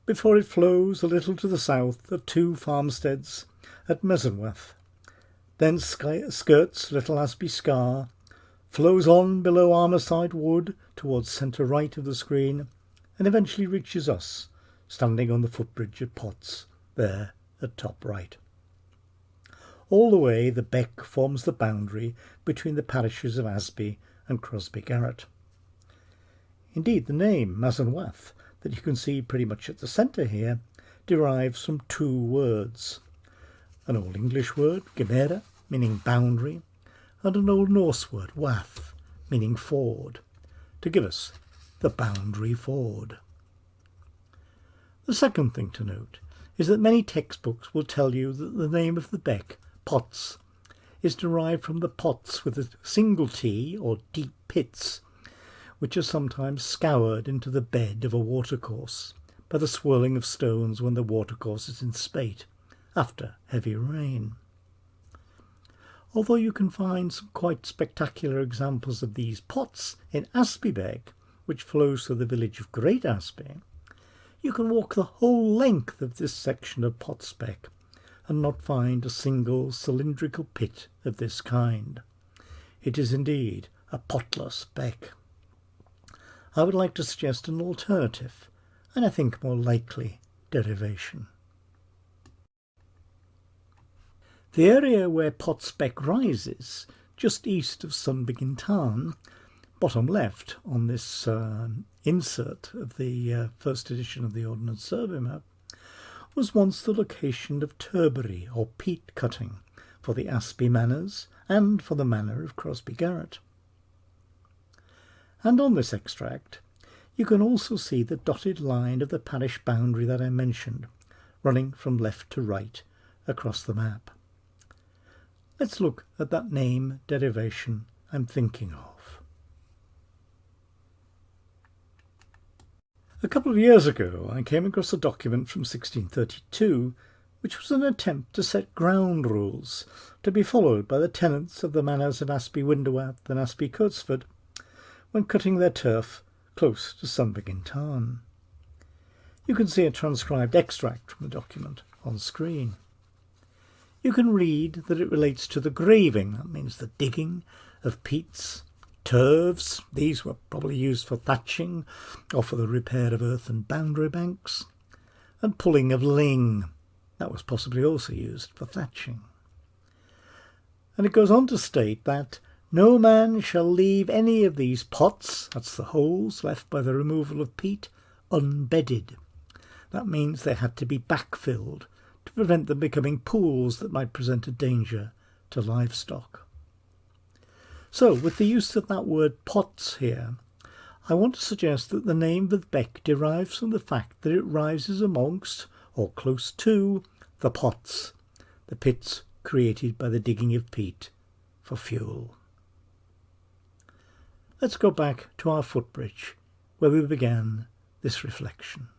before it flows a little to the south of two farmsteads at Mesenwath, then skirts Little Asby Scar, flows on below Armourside Wood towards centre right of the screen, and eventually reaches us, standing on the footbridge at Potts, there at top right. All the way the beck forms the boundary between the parishes of Asby and Crosby Garrett. Indeed, the name Mesenwath, that you can see pretty much at the centre here, derives from two words. An Old English word, gemera, meaning boundary, and an Old Norse word, wath, meaning ford, to give us the boundary ford. The second thing to note is that many textbooks will tell you that the name of the beck, Potts, is derived from the pots with a single T, or deep pits, which are sometimes scoured into the bed of a watercourse by the swirling of stones when the watercourse is in spate, after heavy rain. Although you can find some quite spectacular examples of these pots in Asby Beck, which flows through the village of Great Asby, you can walk the whole length of this section of Potsbeck and not find a single cylindrical pit of this kind. It is indeed a potless beck. I would like to suggest an alternative, and I think more likely, derivation. The area where Potsbeck rises, just east of Sundbyggin Tarn, bottom left on this insert of the first edition of the Ordnance Survey map, was once the location of turbary or peat cutting for the Asby Manors and for the manor of Crosby Garrett. And on this extract you can also see the dotted line of the parish boundary that I mentioned, running from left to right across the map. Let's look at that name derivation I'm thinking of. A couple of years ago I came across a document from 1632 which was an attempt to set ground rules to be followed by the tenants of the manors of Asby Winderwath and Asby Coatsford when cutting their turf close to Sundbyggin Tarn. You can see a transcribed extract from the document on screen. You can read that it relates to the graving, that means the digging, of peats, turves, these were probably used for thatching or for the repair of earthen boundary banks, and pulling of ling, that was possibly also used for thatching. And it goes on to state that no man shall leave any of these pots, that's the holes left by the removal of peat, unbedded. That means they had to be backfilled to prevent them becoming pools that might present a danger to livestock. So, with the use of that word pots here, I want to suggest that the name of the beck derives from the fact that it rises amongst, or close to, the pots, the pits created by the digging of peat for fuel. Let's go back to our footbridge, where we began this reflection.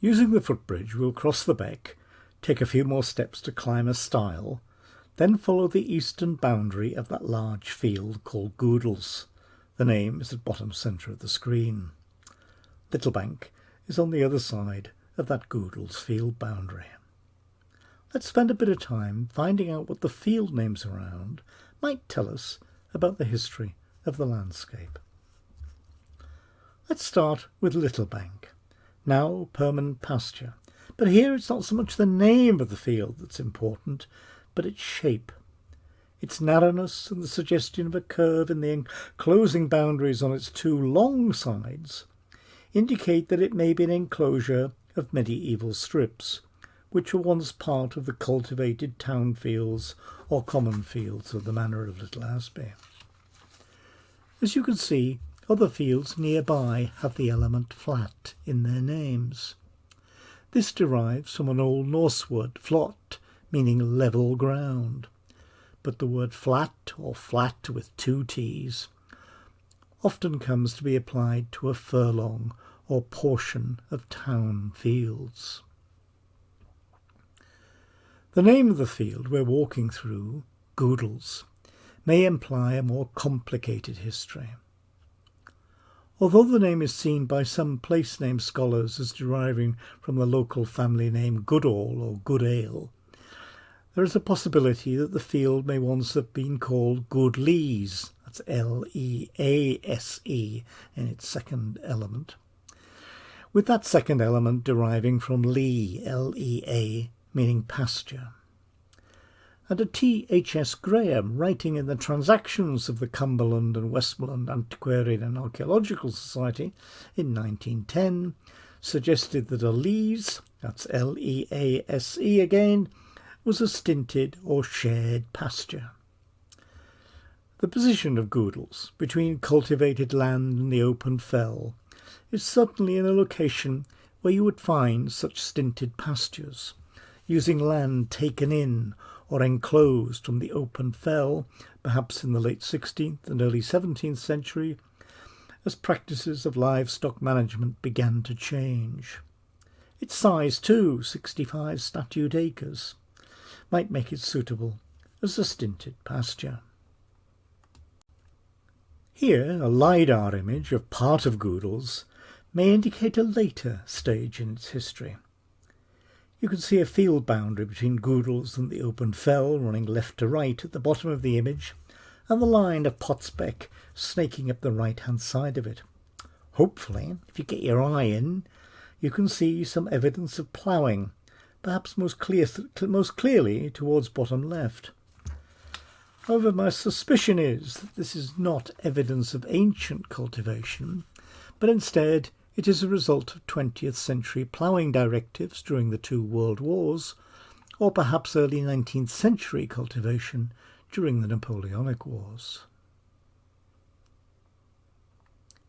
Using the footbridge, we'll cross the beck, take a few more steps to climb a stile, then follow the eastern boundary of that large field called Goodles. The name is at bottom centre of the screen. Littlebank is on the other side of that Goodles field boundary. Let's spend a bit of time finding out what the field names around might tell us about the history of the landscape. Let's start with Littlebank, now permanent pasture, but here it's not so much the name of the field that's important, but its shape. Its narrowness and the suggestion of a curve in the enclosing boundaries on its two long sides indicate that it may be an enclosure of medieval strips, which were once part of the cultivated town fields or common fields of the manor of Little Asby. As you can see, other fields nearby have the element flat in their names. This derives from an Old Norse word, flot, meaning level ground. But the word flat, or flat with two T's, often comes to be applied to a furlong or portion of town fields. The name of the field we're walking through, Goodles, may imply a more complicated history. Although the name is seen by some place name scholars as deriving from the local family name Goodall or Goodale, there is a possibility that the field may once have been called Goodlease, that's Lease in its second element, with that second element deriving from Lea, Lea, meaning pasture. And a T.H.S. Graham, writing in the Transactions of the Cumberland and Westmoreland Antiquarian and Archaeological Society in 1910, suggested that a lease, that's Lease again, was a stinted or shared pasture. The position of Goodles, between cultivated land and the open fell, is certainly in a location where you would find such stinted pastures, using land taken in or enclosed from the open fell, perhaps in the late 16th and early 17th century, as practices of livestock management began to change. Its size too, 65 statute acres, might make it suitable as a stinted pasture. Here, a LiDAR image of part of Goodles may indicate a later stage in its history. You can see a field boundary between Goodles and the open fell running left to right at the bottom of the image, and the line of Potsbeck snaking up the right-hand side of it. Hopefully, if you get your eye in, you can see some evidence of ploughing, perhaps most clearly towards bottom left. However, my suspicion is that this is not evidence of ancient cultivation, but instead it is a result of 20th century ploughing directives during the two world wars, or perhaps early 19th century cultivation during the Napoleonic Wars.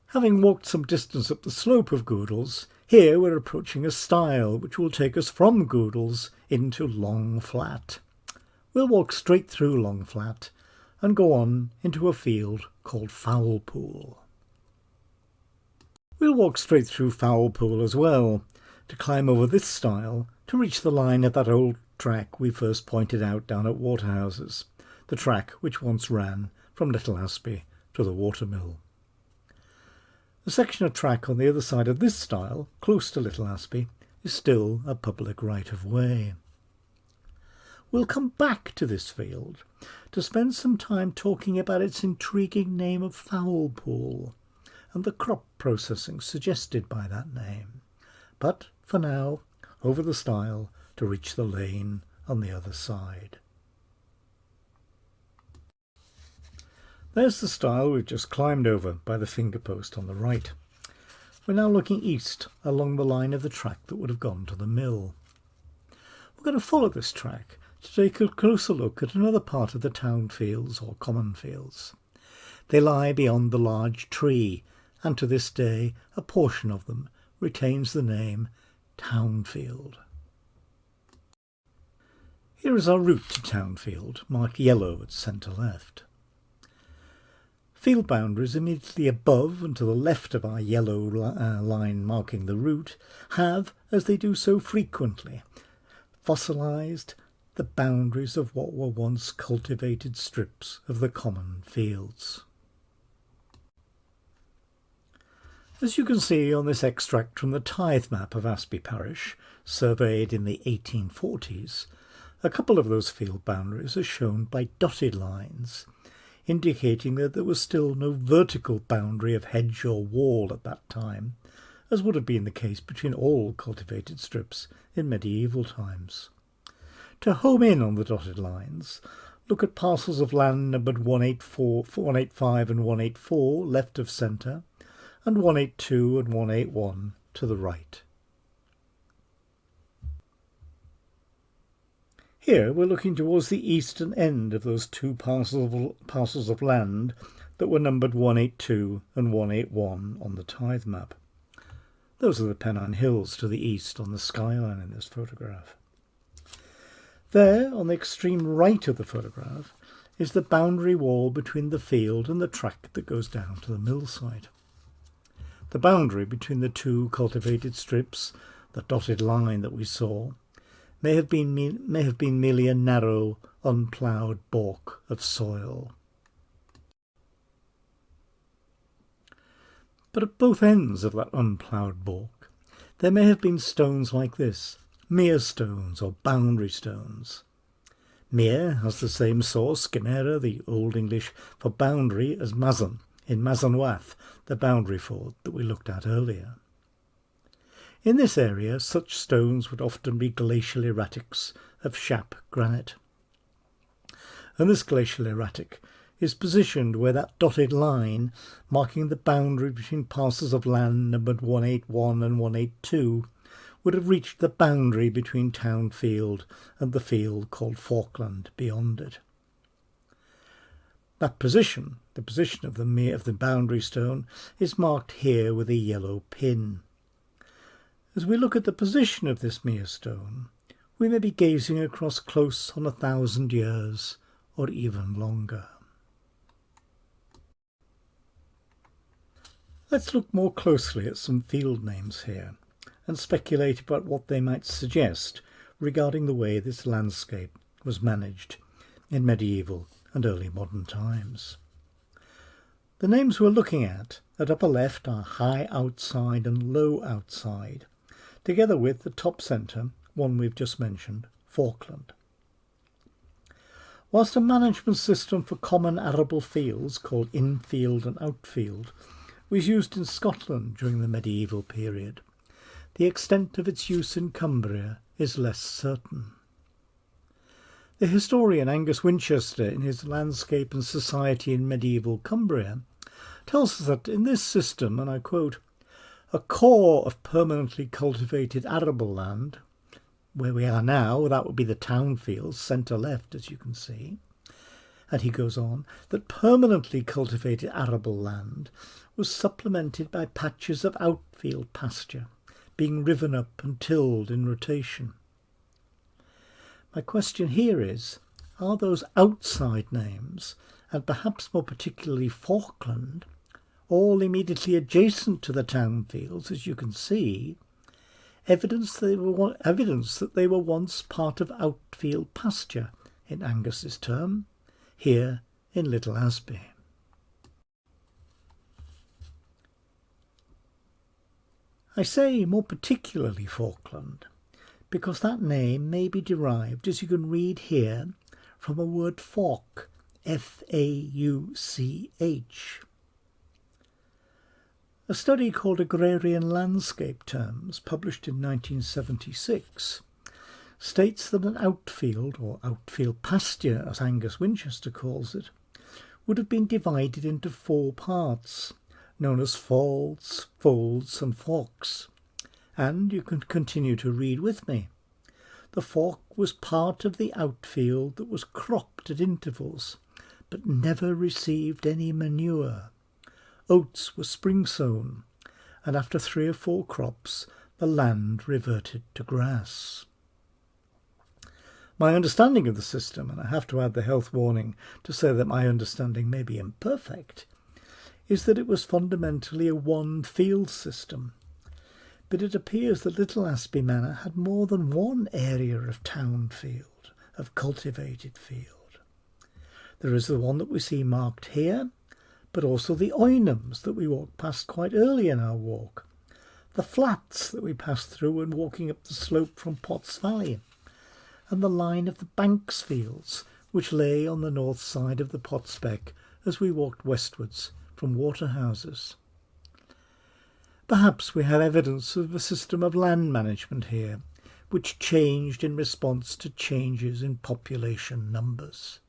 Having walked some distance up the slope of Goodles, here we're approaching a stile which will take us from Goodles into Long Flat. We'll walk straight through Long Flat and go on into a field called Fowl Pool. We'll walk straight through Fowl Pool as well, to climb over this stile to reach the line of that old track we first pointed out down at Waterhouses, the track which once ran from Little Asby to the watermill. The section of track on the other side of this stile, close to Little Asby, is still a public right-of-way. We'll come back to this field to spend some time talking about its intriguing name of Fowl Pool and the crop processing suggested by that name. But for now, over the stile to reach the lane on the other side. There's the stile we've just climbed over by the finger post on the right. We're now looking east along the line of the track that would have gone to the mill. We're going to follow this track to take a closer look at another part of the town fields or common fields. They lie beyond the large tree, and to this day a portion of them retains the name Townfield. Here is our route to Townfield, marked yellow at centre left. Field boundaries immediately above and to the left of our yellow line marking the route have, as they do so frequently, fossilised the boundaries of what were once cultivated strips of the common fields. As you can see on this extract from the tithe map of Asby Parish, surveyed in the 1840s, a couple of those field boundaries are shown by dotted lines, indicating that there was still no vertical boundary of hedge or wall at that time, as would have been the case between all cultivated strips in medieval times. To home in on the dotted lines, look at parcels of land numbered 185 and 184 left of centre, and 182 and 181 to the right. Here we're looking towards the eastern end of those two parcels of land that were numbered 182 and 181 on the tithe map. Those are the Pennine Hills to the east on the skyline in this photograph. There, on the extreme right of the photograph, is the boundary wall between the field and the track that goes down to the mill site. The boundary between the two cultivated strips, the dotted line that we saw, may have been merely a narrow, unploughed balk of soil. But at both ends of that unploughed balk, there may have been stones like this, mere stones or boundary stones. Mere has the same source, Genera, the Old English for boundary, as Mazan, in Mazanwath, the boundary ford that we looked at earlier. In this area, such stones would often be glacial erratics of Shap granite. And this glacial erratic is positioned where that dotted line, marking the boundary between parcels of land numbered 181 and 182, would have reached the boundary between Townfield and the field called Falkland beyond it. That position, the position of the boundary stone, is marked here with a yellow pin. As we look at the position of this mere stone, we may be gazing across close on 1,000 years, or even longer. Let's look more closely at some field names here, and speculate about what they might suggest regarding the way this landscape was managed in medieval and early modern times. The names we're looking at upper left are high outside and low outside, together with the top centre, one we've just mentioned, Falkland. Whilst a management system for common arable fields called infield and outfield was used in Scotland during the medieval period, the extent of its use in Cumbria is less certain. The historian Angus Winchester, in his Landscape and Society in Medieval Cumbria, tells us that in this system, and I quote, a core of permanently cultivated arable land, where we are now, that would be the town fields, centre left as you can see, and he goes on, that permanently cultivated arable land was supplemented by patches of outfield pasture, being riven up and tilled in rotation. My question here is, are those outside names, and perhaps more particularly Falkland, all immediately adjacent to the town fields, as you can see, evidence that they were once part of outfield pasture, in Angus's term, here in Little Asby? I say more particularly Falkland, because that name may be derived, as you can read here, from a word fauch, F-A-U-C-H. A study called Agrarian Landscape Terms, published in 1976, states that an outfield, or outfield pasture as Angus Winchester calls it, would have been divided into 4 parts, known as folds, and forks. And you can continue to read with me. The fork was part of the outfield that was cropped at intervals, but never received any manure. Oats were spring-sown, and after 3 or 4 crops, the land reverted to grass. My understanding of the system, and I have to add the health warning to say that my understanding may be imperfect, is that it was fundamentally a one-field system. But it appears that Little Asby Manor had more than one area of town field, of cultivated field. There is the one that we see marked here, but also the oynams that we walked past quite early in our walk, the flats that we passed through when walking up the slope from Potts Valley, and the line of the Banks fields, which lay on the north side of the Pottsbeck as we walked westwards from Waterhouses. Perhaps we have evidence of a system of land management here, which changed in response to changes in population numbers.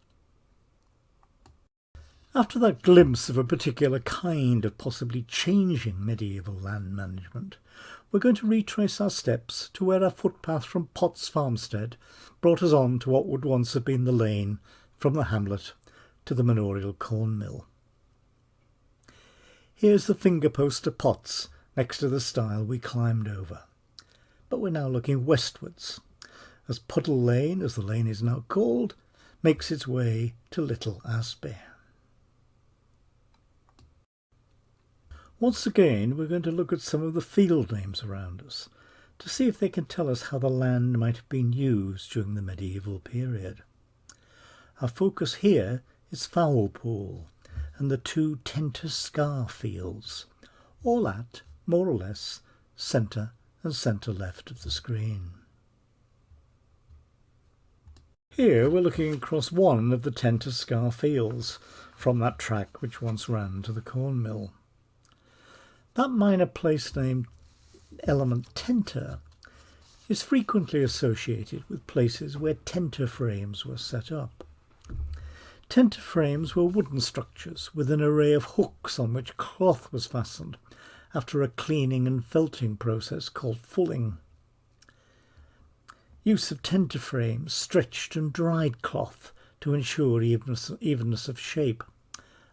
After that glimpse of a particular kind of possibly changing medieval land management, we're going to retrace our steps to where our footpath from Potts Farmstead brought us on to what would once have been the lane from the hamlet to the manorial corn mill. Here's the finger post to Potts next to the stile we climbed over. But we're now looking westwards, as Puddle Lane, as the lane is now called, makes its way to Little Asby. Once again, we're going to look at some of the field names around us to see if they can tell us how the land might have been used during the medieval period. Our focus here is Foulpool and the two Tenter Scar fields, all at, more or less, centre and centre left of the screen. Here we're looking across one of the Tenter Scar fields from that track which once ran to the corn mill. That minor place name element Tenter is frequently associated with places where tenter frames were set up. Tenter frames were wooden structures with an array of hooks on which cloth was fastened after a cleaning and felting process called fulling. Use of tenter frames stretched and dried cloth to ensure evenness of shape,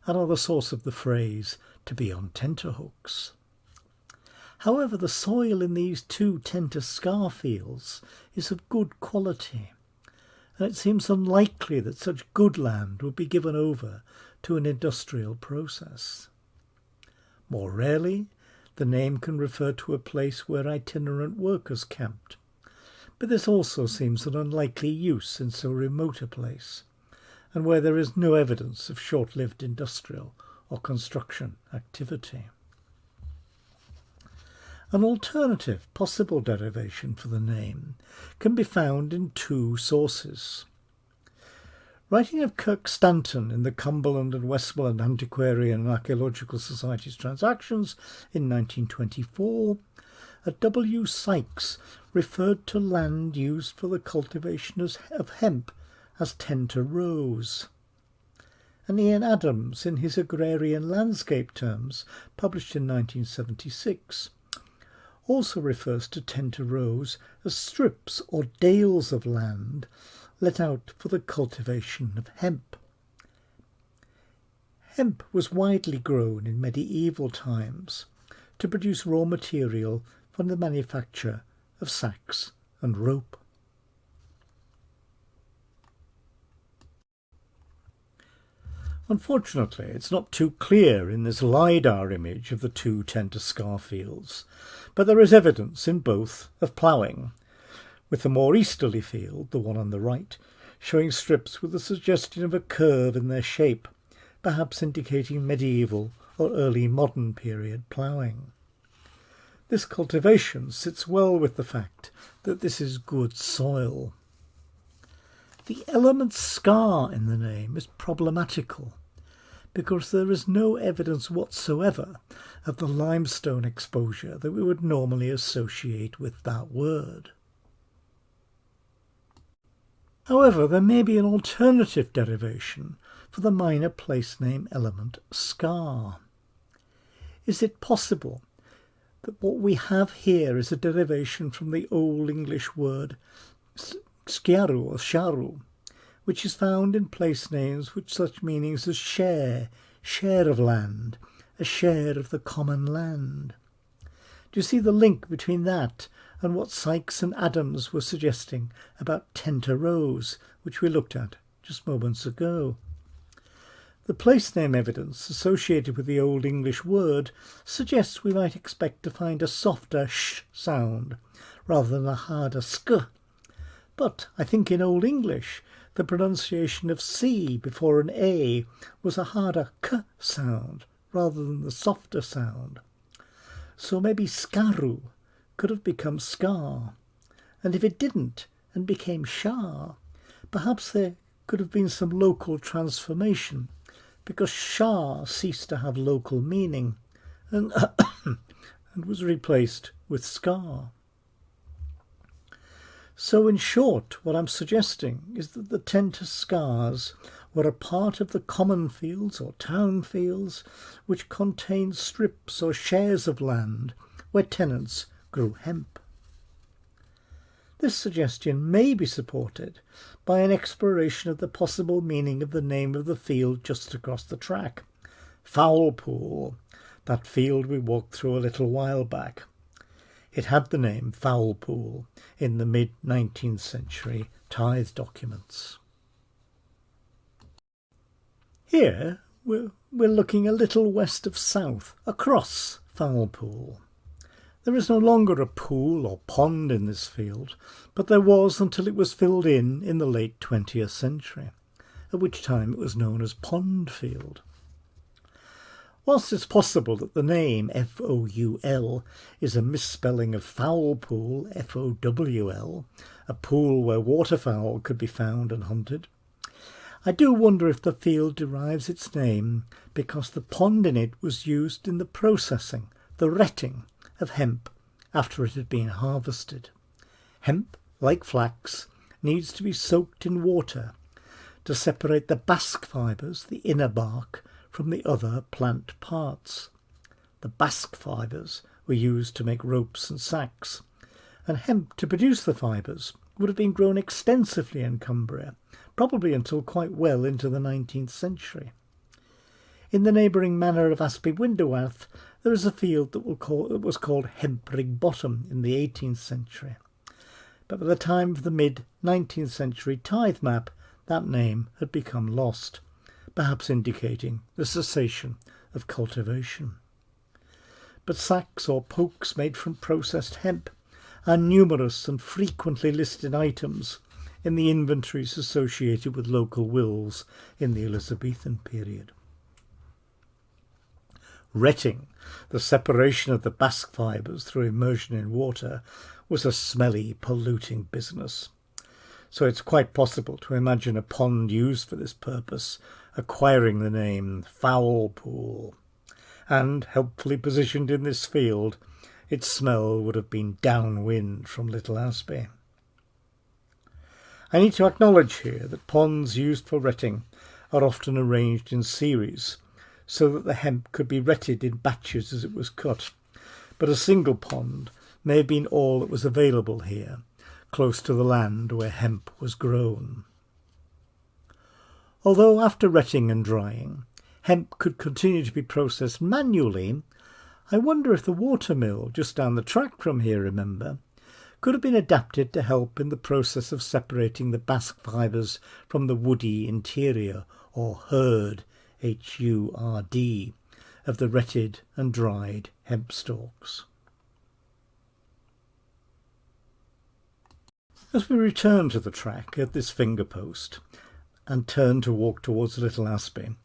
another source of the phrase to be on tenter hooks. However, the soil in these two Tenter Scar fields is of good quality, and it seems unlikely that such good land would be given over to an industrial process. More rarely, the name can refer to a place where itinerant workers camped, but this also seems an unlikely use in so remote a place, and where there is no evidence of short-lived industrial or construction activity. An alternative possible derivation for the name can be found in two sources. Writing of Kirk Stanton in the Cumberland and Westmoreland Antiquarian and Archaeological Society's Transactions in 1924, a W. Sykes referred to land used for the cultivation of hemp as Tenter Rows. And Ian Adams, in his Agrarian Landscape Terms, published in 1976, also refers to Tenter Rows as strips or dales of land let out for the cultivation of hemp. Hemp was widely grown in medieval times to produce raw material for the manufacture of sacks and rope. Unfortunately, it's not too clear in this LiDAR image of the two Tenter Scar fields, but there is evidence in both of ploughing, with the more easterly field, the one on the right, showing strips with a suggestion of a curve in their shape, perhaps indicating medieval or early modern period ploughing. This cultivation sits well with the fact that this is good soil. The element scar in the name is problematical because there is no evidence whatsoever of the limestone exposure that we would normally associate with that word. However, there may be an alternative derivation for the minor place name element scar. Is it possible that what we have here is a derivation from the Old English word sciaru or sharu, which is found in place names with such meanings as share, share of land, a share of the common land? Do you see the link between that and what Sykes and Adams were suggesting about Tenter Rows, which we looked at just moments ago? The place name evidence associated with the Old English word suggests we might expect to find a softer sh sound rather than a harder sk. But I think in Old English the pronunciation of C before an A was a harder k sound rather than the softer sound. So maybe scaru could have become scar, and if it didn't and became shar, perhaps there could have been some local transformation, because shar ceased to have local meaning and, and was replaced with scar. So in short, what I'm suggesting is that the Tenter Scars were a part of the common fields or town fields which contained strips or shares of land where tenants grew hemp. This suggestion may be supported by an exploration of the possible meaning of the name of the field just across the track, Fowl Pool, that field we walked through a little while back. It had the name Fowl Pool in the mid-19th century tithe documents. Here we're looking a little west of south, across Fowl Pool. There is no longer a pool or pond in this field, but there was until it was filled in the late 20th century, at which time it was known as Pond Field. Whilst it's possible that the name Foul is a misspelling of fowl pool, Fowl, a pool where waterfowl could be found and hunted, I do wonder if the field derives its name because the pond in it was used in the processing, the retting, of hemp after it had been harvested. Hemp, like flax, needs to be soaked in water to separate the bast fibres, the inner bark, from the other plant parts. The bast fibres were used to make ropes and sacks, and hemp to produce the fibres would have been grown extensively in Cumbria, probably until quite well into the 19th century. In the neighbouring manor of Asby Parish, there is a field that was called Hemprig Bottom in the 18th century. But by the time of the mid-19th century tithe map, that name had become lost, perhaps indicating the cessation of cultivation. But sacks or pokes made from processed hemp are numerous and frequently listed items in the inventories associated with local wills in the Elizabethan period. Retting, the separation of the bast fibres through immersion in water, was a smelly, polluting business. So it's quite possible to imagine a pond used for this purpose acquiring the name Fowl Pool, and, helpfully positioned in this field, its smell would have been downwind from Little Asby. I need to acknowledge here that ponds used for retting are often arranged in series, so that the hemp could be retted in batches as it was cut, but a single pond may have been all that was available here, close to the land where hemp was grown. Although after retting and drying, hemp could continue to be processed manually, I wonder if the watermill just down the track from here, remember, could have been adapted to help in the process of separating the bast fibres from the woody interior, or hurd, Hurd, of the retted and dried hemp stalks. As we return to the track at this finger post and turn to walk towards Little Asby,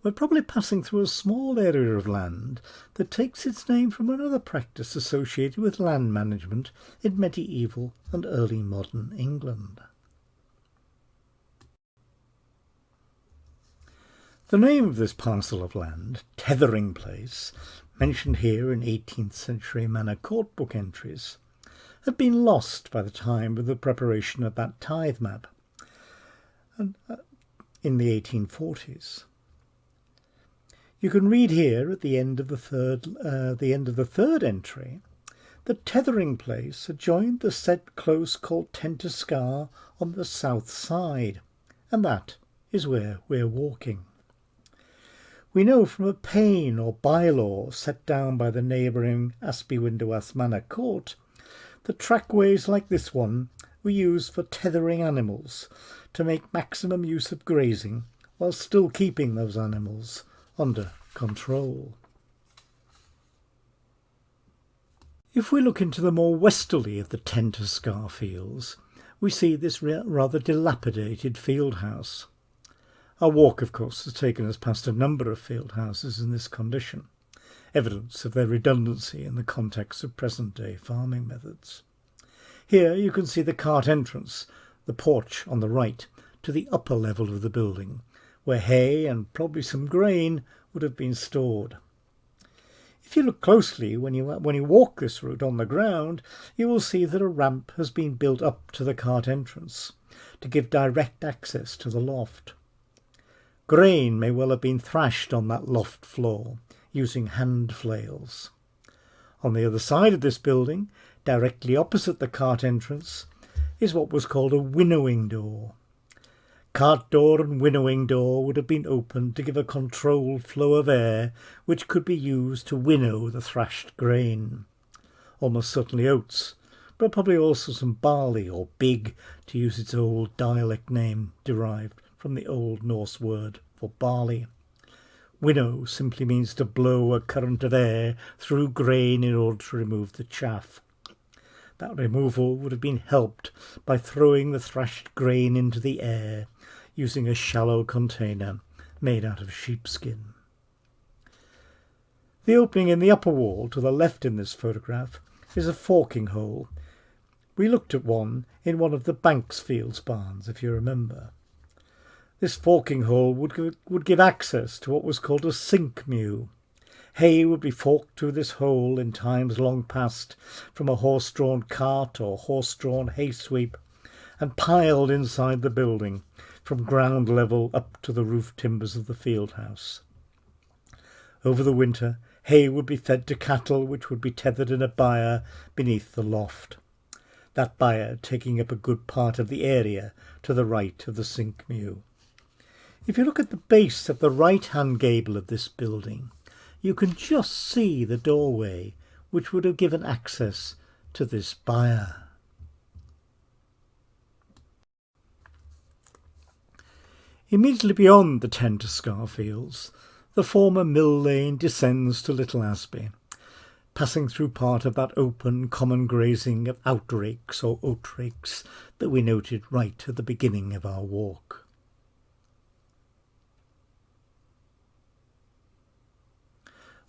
we're probably passing through a small area of land that takes its name from another practice associated with land management in medieval and early modern England. The name of this parcel of land, Tethering Place, mentioned here in 18th century manor court book entries, had been lost by the time of the preparation of that tithe map in the 1840s. You can read here at the end of the third entry that Tethering Place adjoined the said close called Tenterscar on the south side, and that is where we're walking. We know from a pane or bylaw set down by the neighbouring Asby Parish Manor Court that trackways like this one were used for tethering animals to make maximum use of grazing while still keeping those animals under control. If we look into the more westerly of the Tenterscar fields, we see this rather dilapidated field house. Our walk, of course, has taken us past a number of field houses in this condition, evidence of their redundancy in the context of present-day farming methods. Here you can see the cart entrance, the porch on the right, to the upper level of the building, where hay and probably some grain would have been stored. If you look closely when you walk this route on the ground, you will see that a ramp has been built up to the cart entrance to give direct access to the loft. Grain may well have been thrashed on that loft floor using hand flails. On the other side of this building, directly opposite the cart entrance, is what was called a winnowing door. Cart door and winnowing door would have been opened to give a controlled flow of air which could be used to winnow the thrashed grain. Almost certainly oats, but probably also some barley or big, to use its old dialect name derived from the Old Norse word for barley. Winnow simply means to blow a current of air through grain in order to remove the chaff. That removal would have been helped by throwing the thrashed grain into the air using a shallow container made out of sheepskin. The opening in the upper wall to the left in this photograph is a forking hole. We looked at one in one of the Banksfields barns, if you remember. This forking hole would give access to what was called a sink mew. Hay would be forked through this hole in times long past from a horse-drawn cart or horse-drawn hay sweep and piled inside the building from ground level up to the roof timbers of the field house. Over the winter, hay would be fed to cattle which would be tethered in a byre beneath the loft, that byre taking up a good part of the area to the right of the sink mew. If you look at the base of the right-hand gable of this building, you can just see the doorway which would have given access to this byre. Immediately beyond the Tenterscar fields, the former mill lane descends to Little Asby, passing through part of that open common grazing of outrakes or oatrakes that we noted right at the beginning of our walk.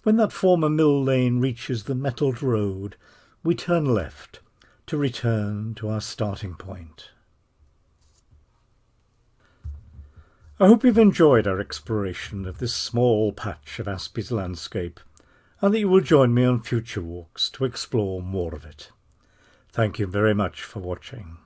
When that former mill lane reaches the metalled road, we turn left to return to our starting point. I hope you've enjoyed our exploration of this small patch of Asby's landscape, and that you will join me on future walks to explore more of it. Thank you very much for watching.